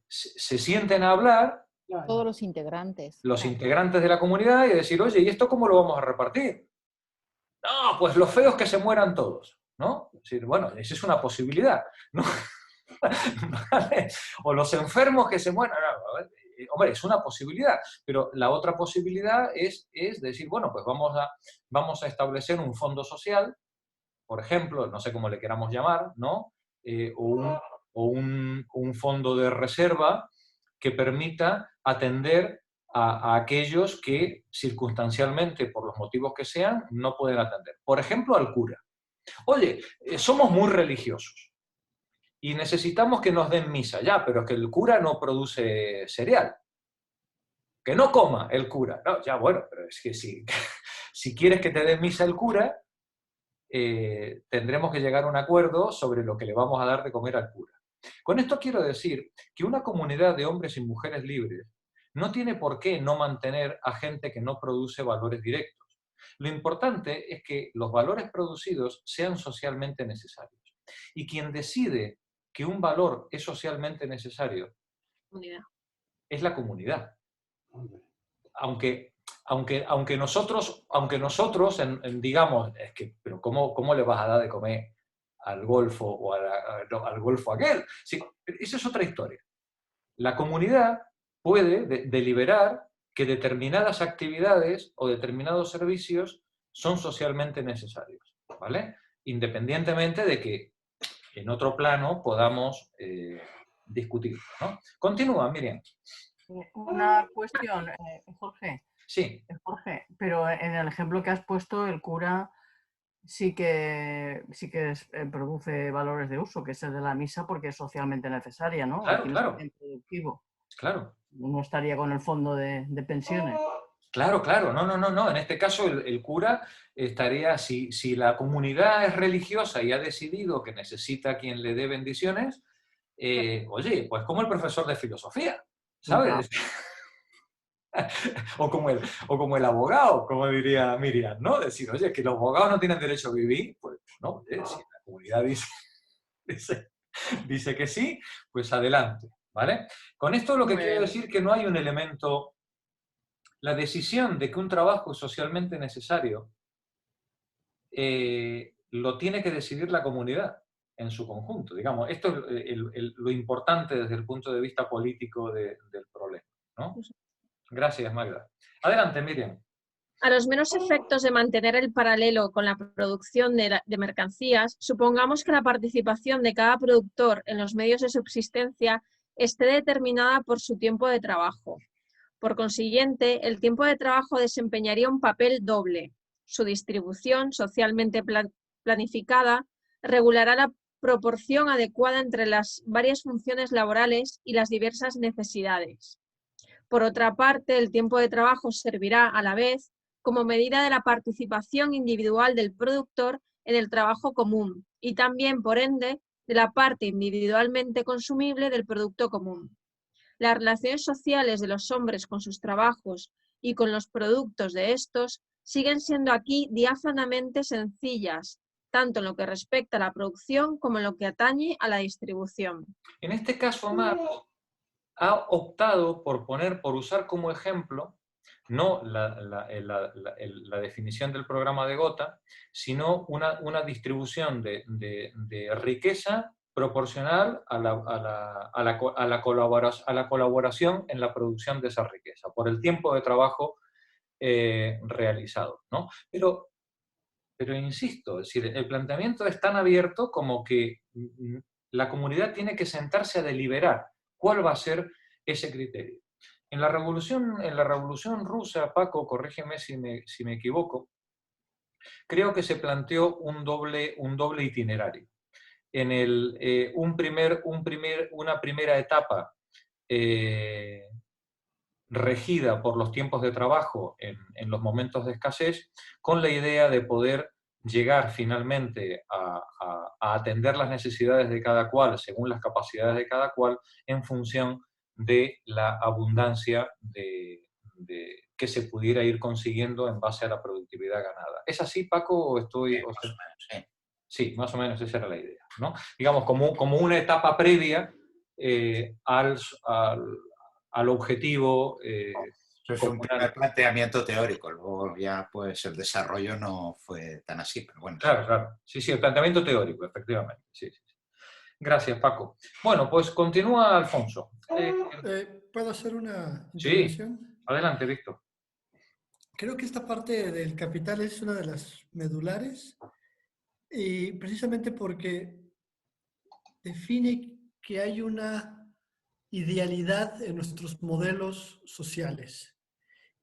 se sienten a hablar. Todos los integrantes. Los integrantes de la comunidad y decir, oye, ¿y esto cómo lo vamos a repartir? No, pues los feos que se mueran todos, ¿no? Es decir, bueno, esa es una posibilidad, ¿no? ¿Vale? O los enfermos que se mueran. Hombre, es una posibilidad, pero la otra posibilidad es decir, bueno, pues vamos a establecer un fondo social, por ejemplo, no sé cómo le queramos llamar, ¿no? O un fondo de reserva que permita atender a aquellos que circunstancialmente, por los motivos que sean, no pueden atender. Por ejemplo, al cura. Oye, somos muy religiosos y necesitamos que nos den misa, ya, pero es que el cura no produce cereal. Que no coma el cura. No, ya, bueno, pero es que si quieres que te den misa el cura, tendremos que llegar a un acuerdo sobre lo que le vamos a dar de comer al cura. Con esto quiero decir que una comunidad de hombres y mujeres libres no tiene por qué no mantener a gente que no produce valores directos. Lo importante es que los valores producidos sean socialmente necesarios. Y quien decide que un valor es socialmente necesario es la comunidad. Aunque nosotros digamos, es que, pero ¿cómo le vas a dar de comer al golfo o al golfo aquel? Sí, esa es otra historia. La comunidad puede deliberar que determinadas actividades o determinados servicios son socialmente necesarios, ¿vale? Independientemente de que en otro plano podamos discutirlo, ¿no? Continúa, Miriam. Una cuestión, Jorge. Sí. Jorge, pero en el ejemplo que has puesto, el cura sí que produce valores de uso, que es el de la misa, porque es socialmente necesaria, ¿no? Claro, aquí claro. No es productivo. Claro. No estaría con el fondo de pensiones. Claro, claro. No. En este caso el cura estaría, si la comunidad es religiosa y ha decidido que necesita a quien le dé bendiciones, oye, pues como el profesor de filosofía, ¿sabes? o como el abogado, como diría Miriam, ¿no? Decir, oye, que los abogados no tienen derecho a vivir, pues no, si la comunidad dice que sí, pues adelante, ¿vale? Con esto lo que quiero decir que no hay un elemento, la decisión de que un trabajo es socialmente necesario, lo tiene que decidir la comunidad en su conjunto, digamos. Esto es lo importante desde el punto de vista político del problema, ¿no? Gracias, Magda. Adelante, Miriam. A los menos efectos de mantener el paralelo con la producción de mercancías, supongamos que la participación de cada productor en los medios de subsistencia esté determinada por su tiempo de trabajo. Por consiguiente, el tiempo de trabajo desempeñaría un papel doble. Su distribución, socialmente planificada, regulará la proporción adecuada entre las varias funciones laborales y las diversas necesidades. Por otra parte, el tiempo de trabajo servirá a la vez como medida de la participación individual del productor en el trabajo común y también, por ende, de la parte individualmente consumible del producto común. Las relaciones sociales de los hombres con sus trabajos y con los productos de estos siguen siendo aquí diáfanamente sencillas, tanto en lo que respecta a la producción como en lo que atañe a la distribución. En este caso, Marx ha optado por usar como ejemplo no la definición del programa de Gotha, sino una distribución de riqueza proporcional a la colaboración en la producción de esa riqueza, por el tiempo de trabajo realizado, ¿no? Pero insisto, es decir, el planteamiento es tan abierto como que la comunidad tiene que sentarse a deliberar cuál va a ser ese criterio. En la Revolución Rusa, Paco, corrígeme si me equivoco, creo que se planteó un doble itinerario. En una primera etapa regida por los tiempos de trabajo en los momentos de escasez, con la idea de poder llegar finalmente a atender las necesidades de cada cual según las capacidades de cada cual en función de la abundancia que se pudiera ir consiguiendo en base a la productividad ganada. ¿Es así, Paco? ¿O estoy...? Más o menos, sí. Sí, más o menos esa era la idea, ¿no? Digamos, como una etapa previa al objetivo. Eso es un primer planteamiento teórico, luego ya pues el desarrollo no fue tan así, pero bueno. Claro. Sí, el planteamiento teórico, efectivamente. Sí. Gracias, Paco. Bueno, pues continúa Alfonso. ¿Puedo hacer una intervención? Sí, adelante, Víctor. Creo que esta parte del capital es una de las medulares y precisamente porque define que hay una idealidad en nuestros modelos sociales.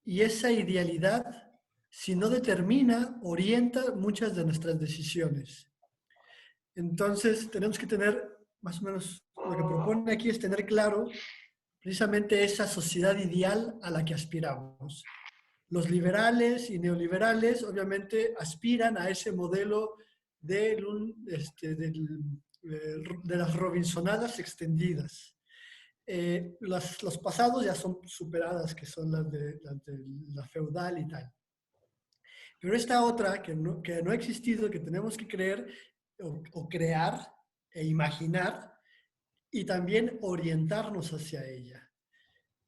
Y esa idealidad, si no determina, orienta muchas de nuestras decisiones. Entonces, tenemos que tener, más o menos, lo que propone aquí es tener claro precisamente esa sociedad ideal a la que aspiramos. Los liberales y neoliberales, obviamente, aspiran a ese modelo de las Robinsonadas extendidas. Los pasados ya son superadas, que son las de la feudal y tal. Pero esta otra, que no ha existido, que tenemos que creer o crear e imaginar y también orientarnos hacia ella.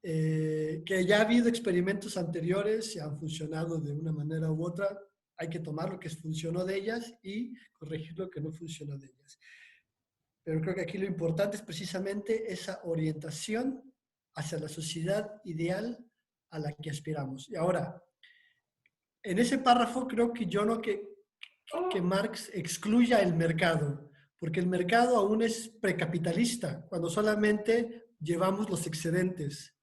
Que ya ha habido experimentos anteriores y han funcionado de una manera u otra. Hay que tomar lo que funcionó de ellas y corregir lo que no funcionó de ellas. Pero creo que aquí lo importante es precisamente esa orientación hacia la sociedad ideal a la que aspiramos. Y ahora, en ese párrafo creo que yo no que Marx excluya el mercado, porque el mercado aún es precapitalista, cuando solamente llevamos los excedentes.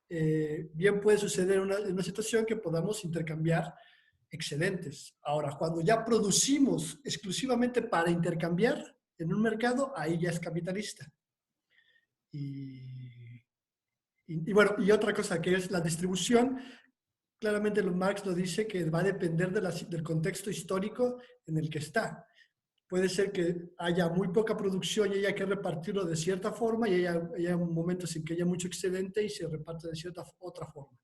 Bien puede suceder en una situación que podamos intercambiar excedentes. Ahora, cuando ya producimos exclusivamente para intercambiar en un mercado, ahí ya es capitalista. Y bueno, y otra cosa que es la distribución, claramente Marx lo dice que va a depender del contexto histórico en el que está. Puede ser que haya muy poca producción y haya que repartirlo de cierta forma y haya momentos en que haya mucho excedente y se reparte de cierta otra forma.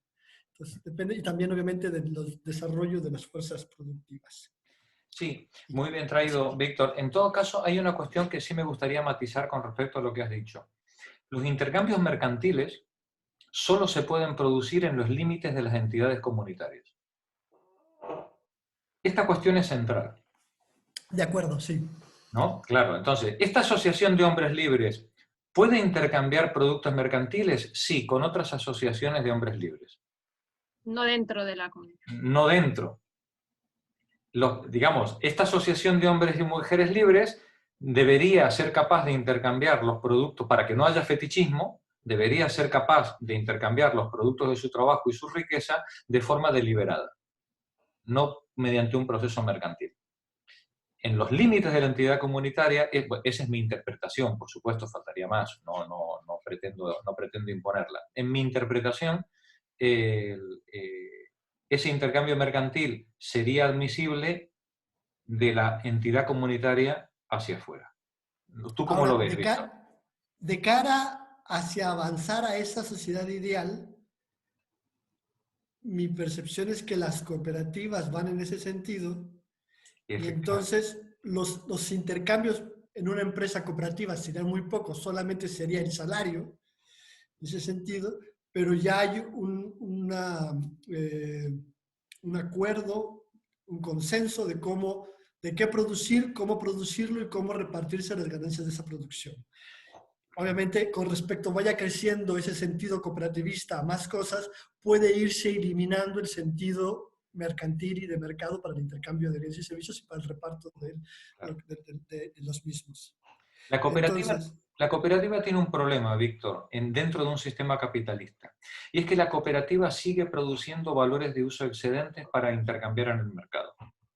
Entonces, depende, y también obviamente del desarrollo de las fuerzas productivas. Sí, muy bien traído, Víctor. En todo caso, hay una cuestión que sí me gustaría matizar con respecto a lo que has dicho. Los intercambios mercantiles solo se pueden producir en los límites de las entidades comunitarias. Esta cuestión es central. De acuerdo, sí. ¿No? Claro, entonces, ¿esta asociación de hombres libres puede intercambiar productos mercantiles? Sí, con otras asociaciones de hombres libres. No dentro de la comunidad. No dentro. Digamos, esta asociación de hombres y mujeres libres debería ser capaz de intercambiar los productos, para que no haya fetichismo, debería ser capaz de intercambiar los productos de su trabajo y su riqueza de forma deliberada, no mediante un proceso mercantil. En los límites de la entidad comunitaria, esa es mi interpretación, por supuesto faltaría más, no pretendo imponerla. En mi interpretación, ese intercambio mercantil sería admisible de la entidad comunitaria hacia afuera. ¿Tú cómo lo ves, Víctor? De cara hacia avanzar a esa sociedad ideal, mi percepción es que las cooperativas van en ese sentido. Y entonces los intercambios en una empresa cooperativa serían muy pocos, solamente sería el salario, en ese sentido, pero ya hay un acuerdo, un consenso de qué producir, cómo producirlo y cómo repartirse las ganancias de esa producción. Obviamente, con respecto vaya creciendo ese sentido cooperativista a más cosas, puede irse eliminando el sentido mercantil y de mercado para el intercambio de bienes y servicios y para el reparto de los mismos. La cooperativa tiene un problema, Víctor, dentro de un sistema capitalista. Y es que la cooperativa sigue produciendo valores de uso excedentes para intercambiar en el mercado.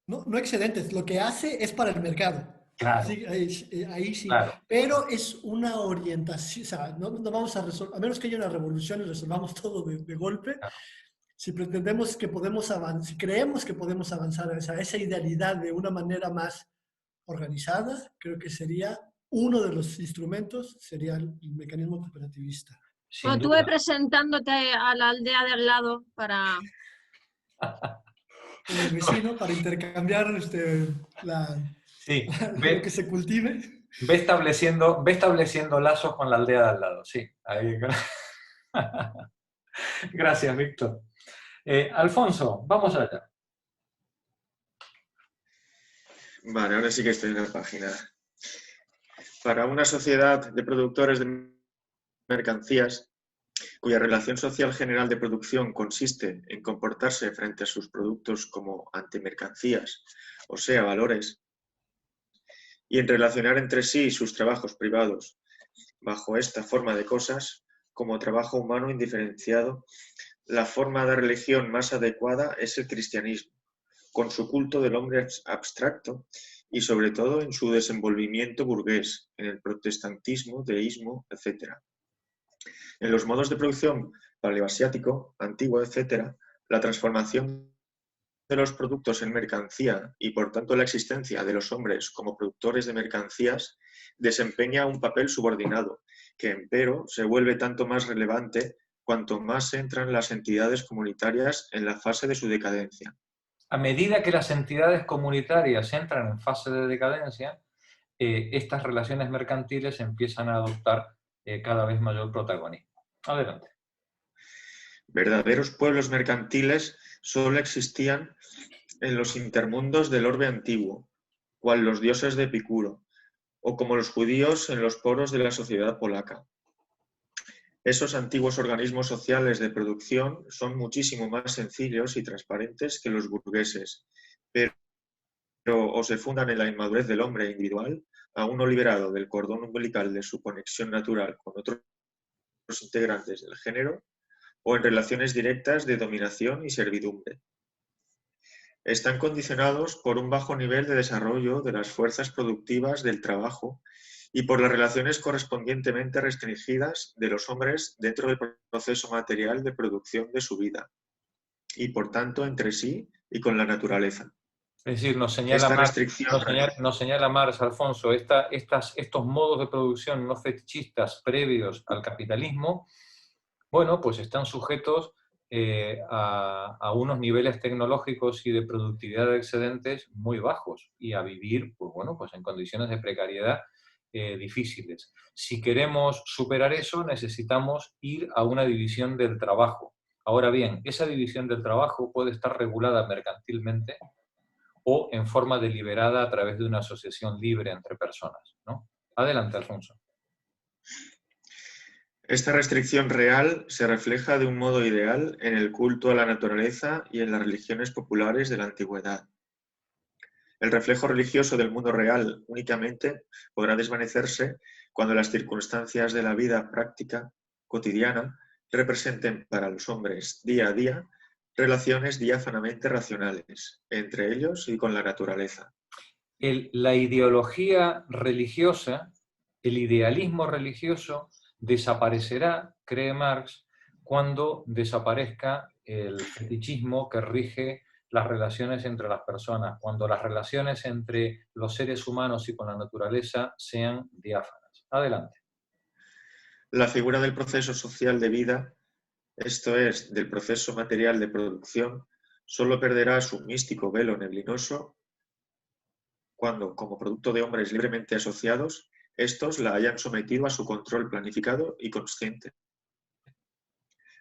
No excedentes, lo que hace es para el mercado. Claro. Sí, ahí sí. Claro. Pero es una orientación, o sea, no vamos a resolver, a menos que haya una revolución y resolvamos todo de golpe. Claro. Si pretendemos que podemos avanzar, si creemos que podemos avanzar a esa idealidad de una manera más organizada, creo que sería uno de los instrumentos, sería el mecanismo cooperativista. Bueno, estuve presentándote a la aldea de al lado para... el vecino, para intercambiar sí, lo que se cultive. Ve estableciendo lazos con la aldea de al lado, sí. Ahí. Gracias, Víctor. Alfonso, vamos allá. Vale, ahora sí que estoy en la página. Para una sociedad de productores de mercancías, cuya relación social general de producción consiste en comportarse frente a sus productos como antemercancías, o sea, valores, y en relacionar entre sí sus trabajos privados bajo esta forma de cosas, como trabajo humano indiferenciado, la forma de religión más adecuada es el cristianismo, con su culto del hombre abstracto y sobre todo en su desenvolvimiento burgués, en el protestantismo, deísmo, etc. En los modos de producción paleoasiático, antiguo, etc., la transformación de los productos en mercancía y por tanto la existencia de los hombres como productores de mercancías desempeña un papel subordinado, que empero se vuelve tanto más relevante cuanto más entran las entidades comunitarias en la fase de su decadencia. A medida que las entidades comunitarias entran en fase de decadencia, estas relaciones mercantiles empiezan a adoptar cada vez mayor protagonismo. Adelante. Verdaderos pueblos mercantiles solo existían en los intermundos del orbe antiguo, cual los dioses de Epicuro, o como los judíos en los poros de la sociedad polaca. Esos antiguos organismos sociales de producción son muchísimo más sencillos y transparentes que los burgueses, pero o se fundan en la inmadurez del hombre individual, aún no liberado del cordón umbilical de su conexión natural con otros integrantes del género, o en relaciones directas de dominación y servidumbre. Están condicionados por un bajo nivel de desarrollo de las fuerzas productivas del trabajo y por las relaciones correspondientemente restringidas de los hombres dentro del proceso material de producción de su vida, y por tanto entre sí y con la naturaleza. Es decir, nos señala Marx, Alfonso, estos modos de producción no fetichistas previos al capitalismo, bueno, pues están sujetos a unos niveles tecnológicos y de productividad excedentes muy bajos y a vivir, pues bueno, pues en condiciones de precariedad difíciles. Si queremos superar eso, necesitamos ir a una división del trabajo. Ahora bien, esa división del trabajo puede estar regulada mercantilmente o en forma deliberada a través de una asociación libre entre personas, ¿no? Adelante, Alfonso. Esta restricción real se refleja de un modo ideal en el culto a la naturaleza y en las religiones populares de la antigüedad. El reflejo religioso del mundo real únicamente podrá desvanecerse cuando las circunstancias de la vida práctica, cotidiana, representen para los hombres día a día relaciones diáfanamente racionales entre ellos y con la naturaleza. La ideología religiosa, el idealismo religioso, desaparecerá, cree Marx, cuando desaparezca el fetichismo que rige las relaciones entre las personas, cuando las relaciones entre los seres humanos y con la naturaleza sean diáfanas. Adelante. La figura del proceso social de vida, esto es, del proceso material de producción, solo perderá su místico velo neblinoso cuando, como producto de hombres libremente asociados, estos la hayan sometido a su control planificado y consciente.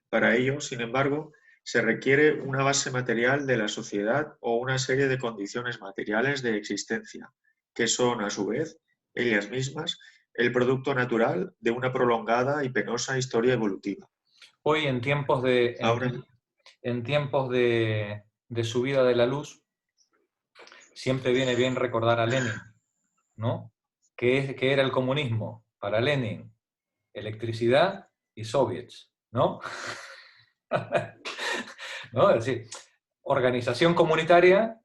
Para ello, sin embargo, se requiere una base material de la sociedad o una serie de condiciones materiales de existencia, que son, a su vez, ellas mismas, el producto natural de una prolongada y penosa historia evolutiva. Hoy, en tiempos de subida de la luz, siempre viene bien recordar a Lenin, ¿no? ¿Qué era el comunismo? Para Lenin, electricidad y soviets, ¿no? ¿No? Es decir, organización comunitaria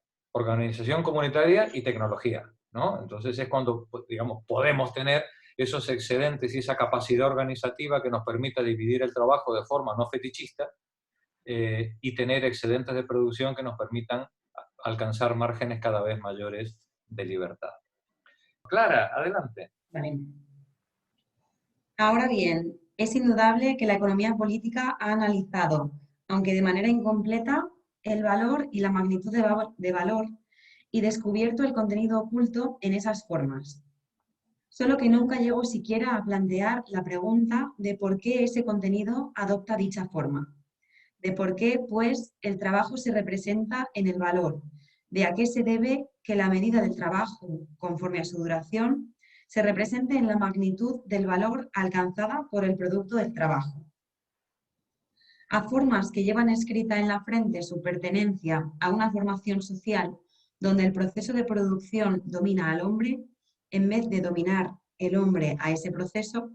y tecnología, ¿no? Entonces es cuando, digamos, podemos tener esos excedentes y esa capacidad organizativa que nos permita dividir el trabajo de forma no fetichista y tener excedentes de producción que nos permitan alcanzar márgenes cada vez mayores de libertad. Clara, adelante. Vale. Ahora bien, es indudable que la economía política ha analizado, aunque de manera incompleta, el valor y la magnitud de valor y descubierto el contenido oculto en esas formas. Solo que nunca llegó siquiera a plantear la pregunta de por qué ese contenido adopta dicha forma, de por qué, pues, el trabajo se representa en el valor, de a qué se debe que la medida del trabajo, conforme a su duración, se represente en la magnitud del valor alcanzada por el producto del trabajo. A formas que llevan escrita en la frente su pertenencia a una formación social donde el proceso de producción domina al hombre, en vez de dominar el hombre a ese proceso,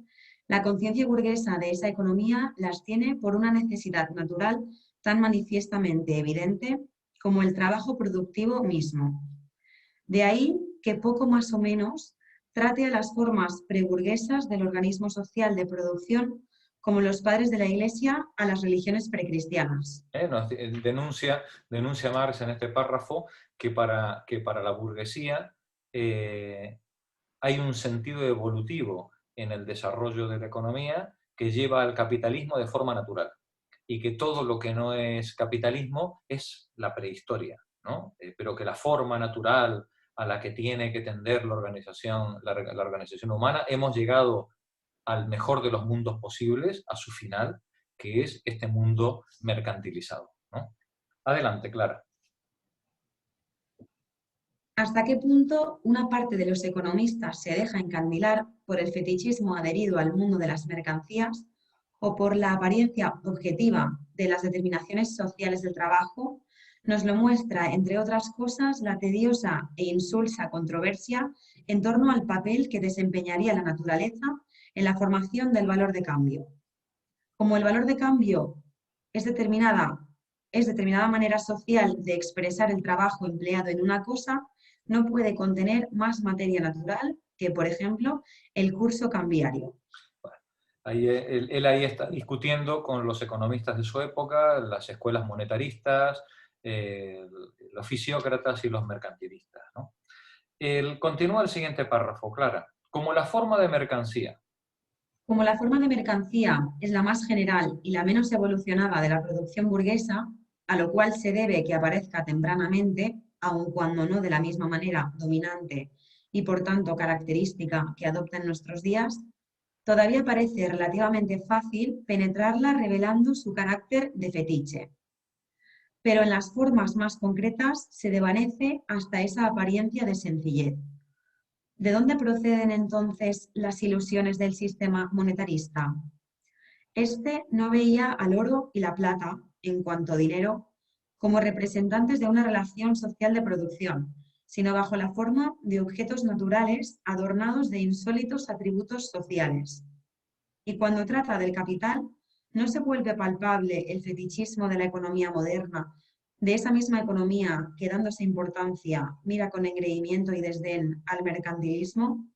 la conciencia burguesa de esa economía las tiene por una necesidad natural tan manifiestamente evidente como el trabajo productivo mismo. De ahí que poco más o menos trate a las formas preburguesas del organismo social de producción como los padres de la Iglesia a las religiones precristianas. Denuncia Marx en este párrafo que para la burguesía hay un sentido evolutivo en el desarrollo de la economía que lleva al capitalismo de forma natural, y que todo lo que no es capitalismo es la prehistoria, ¿no? Pero que la forma natural a la que tiene que tender la organización humana, hemos llegado al mejor de los mundos posibles, a su final, que es este mundo mercantilizado, ¿no? Adelante, Clara. ¿Hasta qué punto una parte de los economistas se deja encandilar por el fetichismo adherido al mundo de las mercancías o por la apariencia objetiva de las determinaciones sociales del trabajo? Nos lo muestra, entre otras cosas, la tediosa e insulsa controversia en torno al papel que desempeñaría la naturaleza en la formación del valor de cambio. Como el valor de cambio es determinada manera social de expresar el trabajo empleado en una cosa, no puede contener más materia natural que, por ejemplo, el curso cambiario. Él ahí está discutiendo con los economistas de su época, las escuelas monetaristas, los fisiócratas y los mercantilistas, ¿no? Continúa el siguiente párrafo, Clara. Como la forma de mercancía. Como la forma de mercancía es la más general y la menos evolucionada de la producción burguesa, a lo cual se debe que aparezca tempranamente, aun cuando no de la misma manera dominante y por tanto característica que adopta en nuestros días, todavía parece relativamente fácil penetrarla revelando su carácter de fetiche. Pero en las formas más concretas se desvanece hasta esa apariencia de sencillez. ¿De dónde proceden entonces las ilusiones del sistema monetarista? Este no veía al oro y la plata, en cuanto a dinero, como representantes de una relación social de producción, sino bajo la forma de objetos naturales adornados de insólitos atributos sociales. Y cuando trata del capital, no se vuelve palpable el fetichismo de la economía moderna, de esa misma economía que, dándose importancia, mira con engreimiento y desdén al mercantilismo.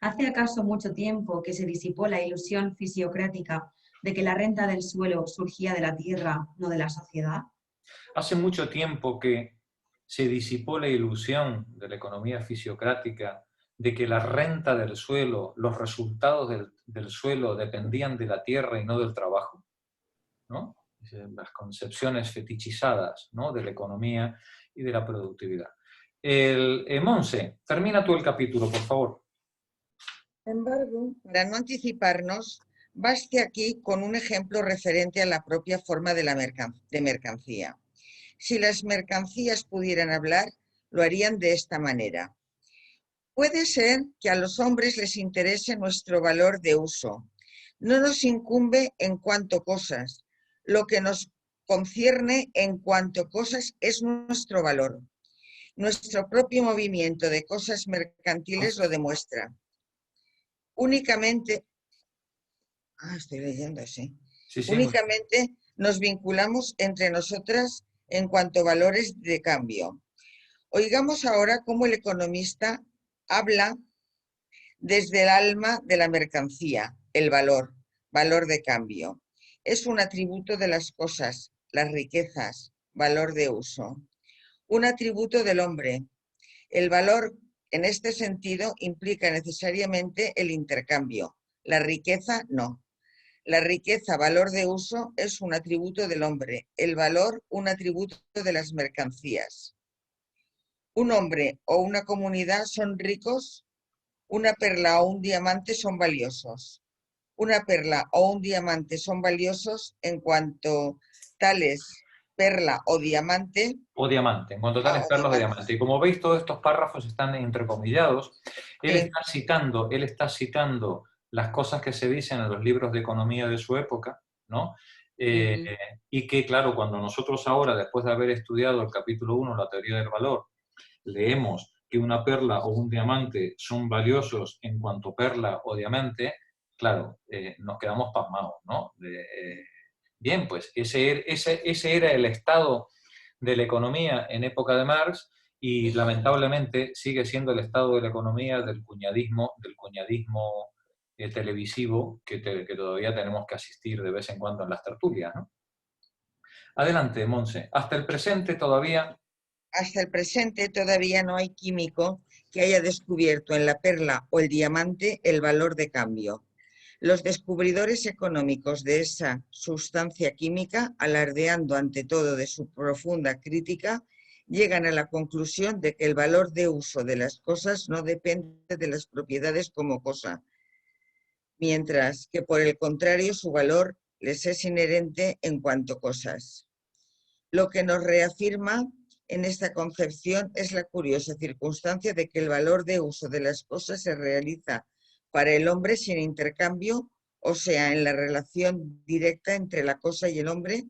¿Hace acaso mucho tiempo que se disipó la ilusión fisiocrática de que la renta del suelo surgía de la tierra, no de la sociedad? Hace mucho tiempo que se disipó la ilusión de la economía fisiocrática de que la renta del suelo, los resultados del suelo dependían de la tierra y no del trabajo, ¿no? Las concepciones fetichizadas, ¿no?, de la economía y de la productividad. Monse, termina tú el capítulo, por favor. Sin embargo, para no anticiparnos, baste aquí con un ejemplo referente a la propia forma de mercancía. Si las mercancías pudieran hablar, lo harían de esta manera. Puede ser que a los hombres les interese nuestro valor de uso. No nos incumbe en cuanto cosas. Lo que nos concierne en cuanto cosas es nuestro valor. Nuestro propio movimiento de cosas mercantiles lo demuestra. Únicamente, estoy leyendo, sí. Únicamente nos vinculamos entre nosotras en cuanto a valores de cambio. Oigamos ahora cómo el economista habla desde el alma de la mercancía, el valor de cambio. Es un atributo de las cosas, las riquezas, valor de uso. Un atributo del hombre. El valor, en este sentido, implica necesariamente el intercambio. La riqueza, no. La riqueza, valor de uso, es un atributo del hombre. El valor, un atributo de las mercancías. Un hombre o una comunidad son ricos, una perla o un diamante son valiosos. Una perla o un diamante son valiosos en cuanto tales perla o diamante. O diamante, en cuanto tales perlas o diamante. Y como veis, todos estos párrafos están entrecomillados. Él está citando las cosas que se dicen en los libros de economía de su época, ¿no? Y que, claro, cuando nosotros ahora, después de haber estudiado el capítulo 1, la teoría del valor, leemos que una perla o un diamante son valiosos en cuanto perla o diamante, claro, nos quedamos pasmados, ¿no? Bien, pues ese era el estado de la economía en época de Marx y lamentablemente sigue siendo el estado de la economía del cuñadismo televisivo que todavía tenemos que asistir de vez en cuando en las tertulias, ¿no? Adelante, Monse. Hasta el presente todavía no hay químico que haya descubierto en la perla o el diamante el valor de cambio. Los descubridores económicos de esa sustancia química, alardeando ante todo de su profunda crítica, llegan a la conclusión de que el valor de uso de las cosas no depende de las propiedades como cosa, mientras que por el contrario su valor les es inherente en cuanto cosas. Lo que nos reafirma en esta concepción es la curiosa circunstancia de que el valor de uso de las cosas se realiza para el hombre sin intercambio, o sea, en la relación directa entre la cosa y el hombre,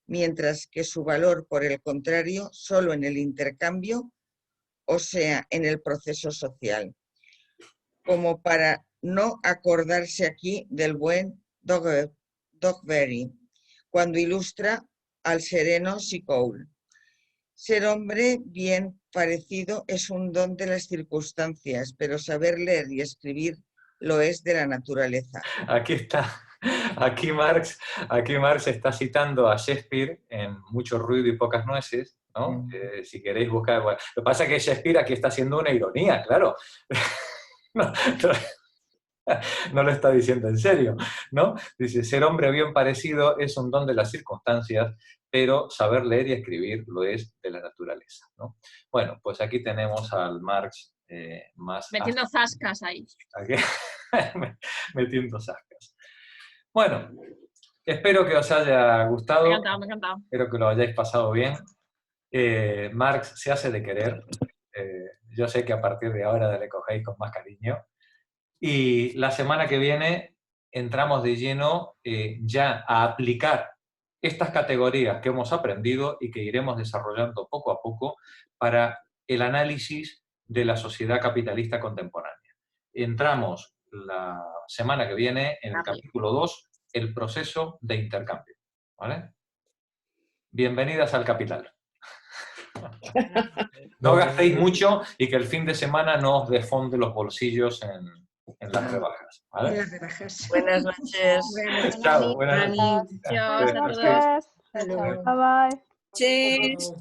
mientras que su valor, por el contrario, solo en el intercambio, o sea, en el proceso social. Como para no acordarse aquí del buen Dogberry, cuando ilustra al sereno Sicoul. Ser hombre bien parecido es un don de las circunstancias, pero saber leer y escribir lo es de la naturaleza. Aquí está. Aquí Marx está citando a Shakespeare en Mucho ruido y pocas nueces, ¿no? Si queréis buscar... Bueno, lo que pasa es que Shakespeare aquí está haciendo una ironía, claro. No lo está diciendo en serio, ¿no? Dice, ser hombre bien parecido es un don de las circunstancias, pero saber leer y escribir lo es de la naturaleza, ¿no? Bueno, pues aquí tenemos al Marx más... Metiendo zascas ahí. Aquí, metiendo zascas. Bueno, espero que os haya gustado. Me ha encantado. Espero que lo hayáis pasado bien. Marx se hace de querer. Yo sé que a partir de ahora le cogéis con más cariño. Y la semana que viene entramos de lleno ya a aplicar estas categorías que hemos aprendido y que iremos desarrollando poco a poco para el análisis de la sociedad capitalista contemporánea. Entramos la semana que viene en el capítulo 2, el proceso de intercambio. ¿Vale? Bienvenidas al capital. No gastéis mucho y que el fin de semana no os desfonde los bolsillos en las rebajas. ¿Vale? En las rebajas. Buenas noches. Chao, buenas noches. Adiós a todos. Hasta luego. Bye bye. Cheers.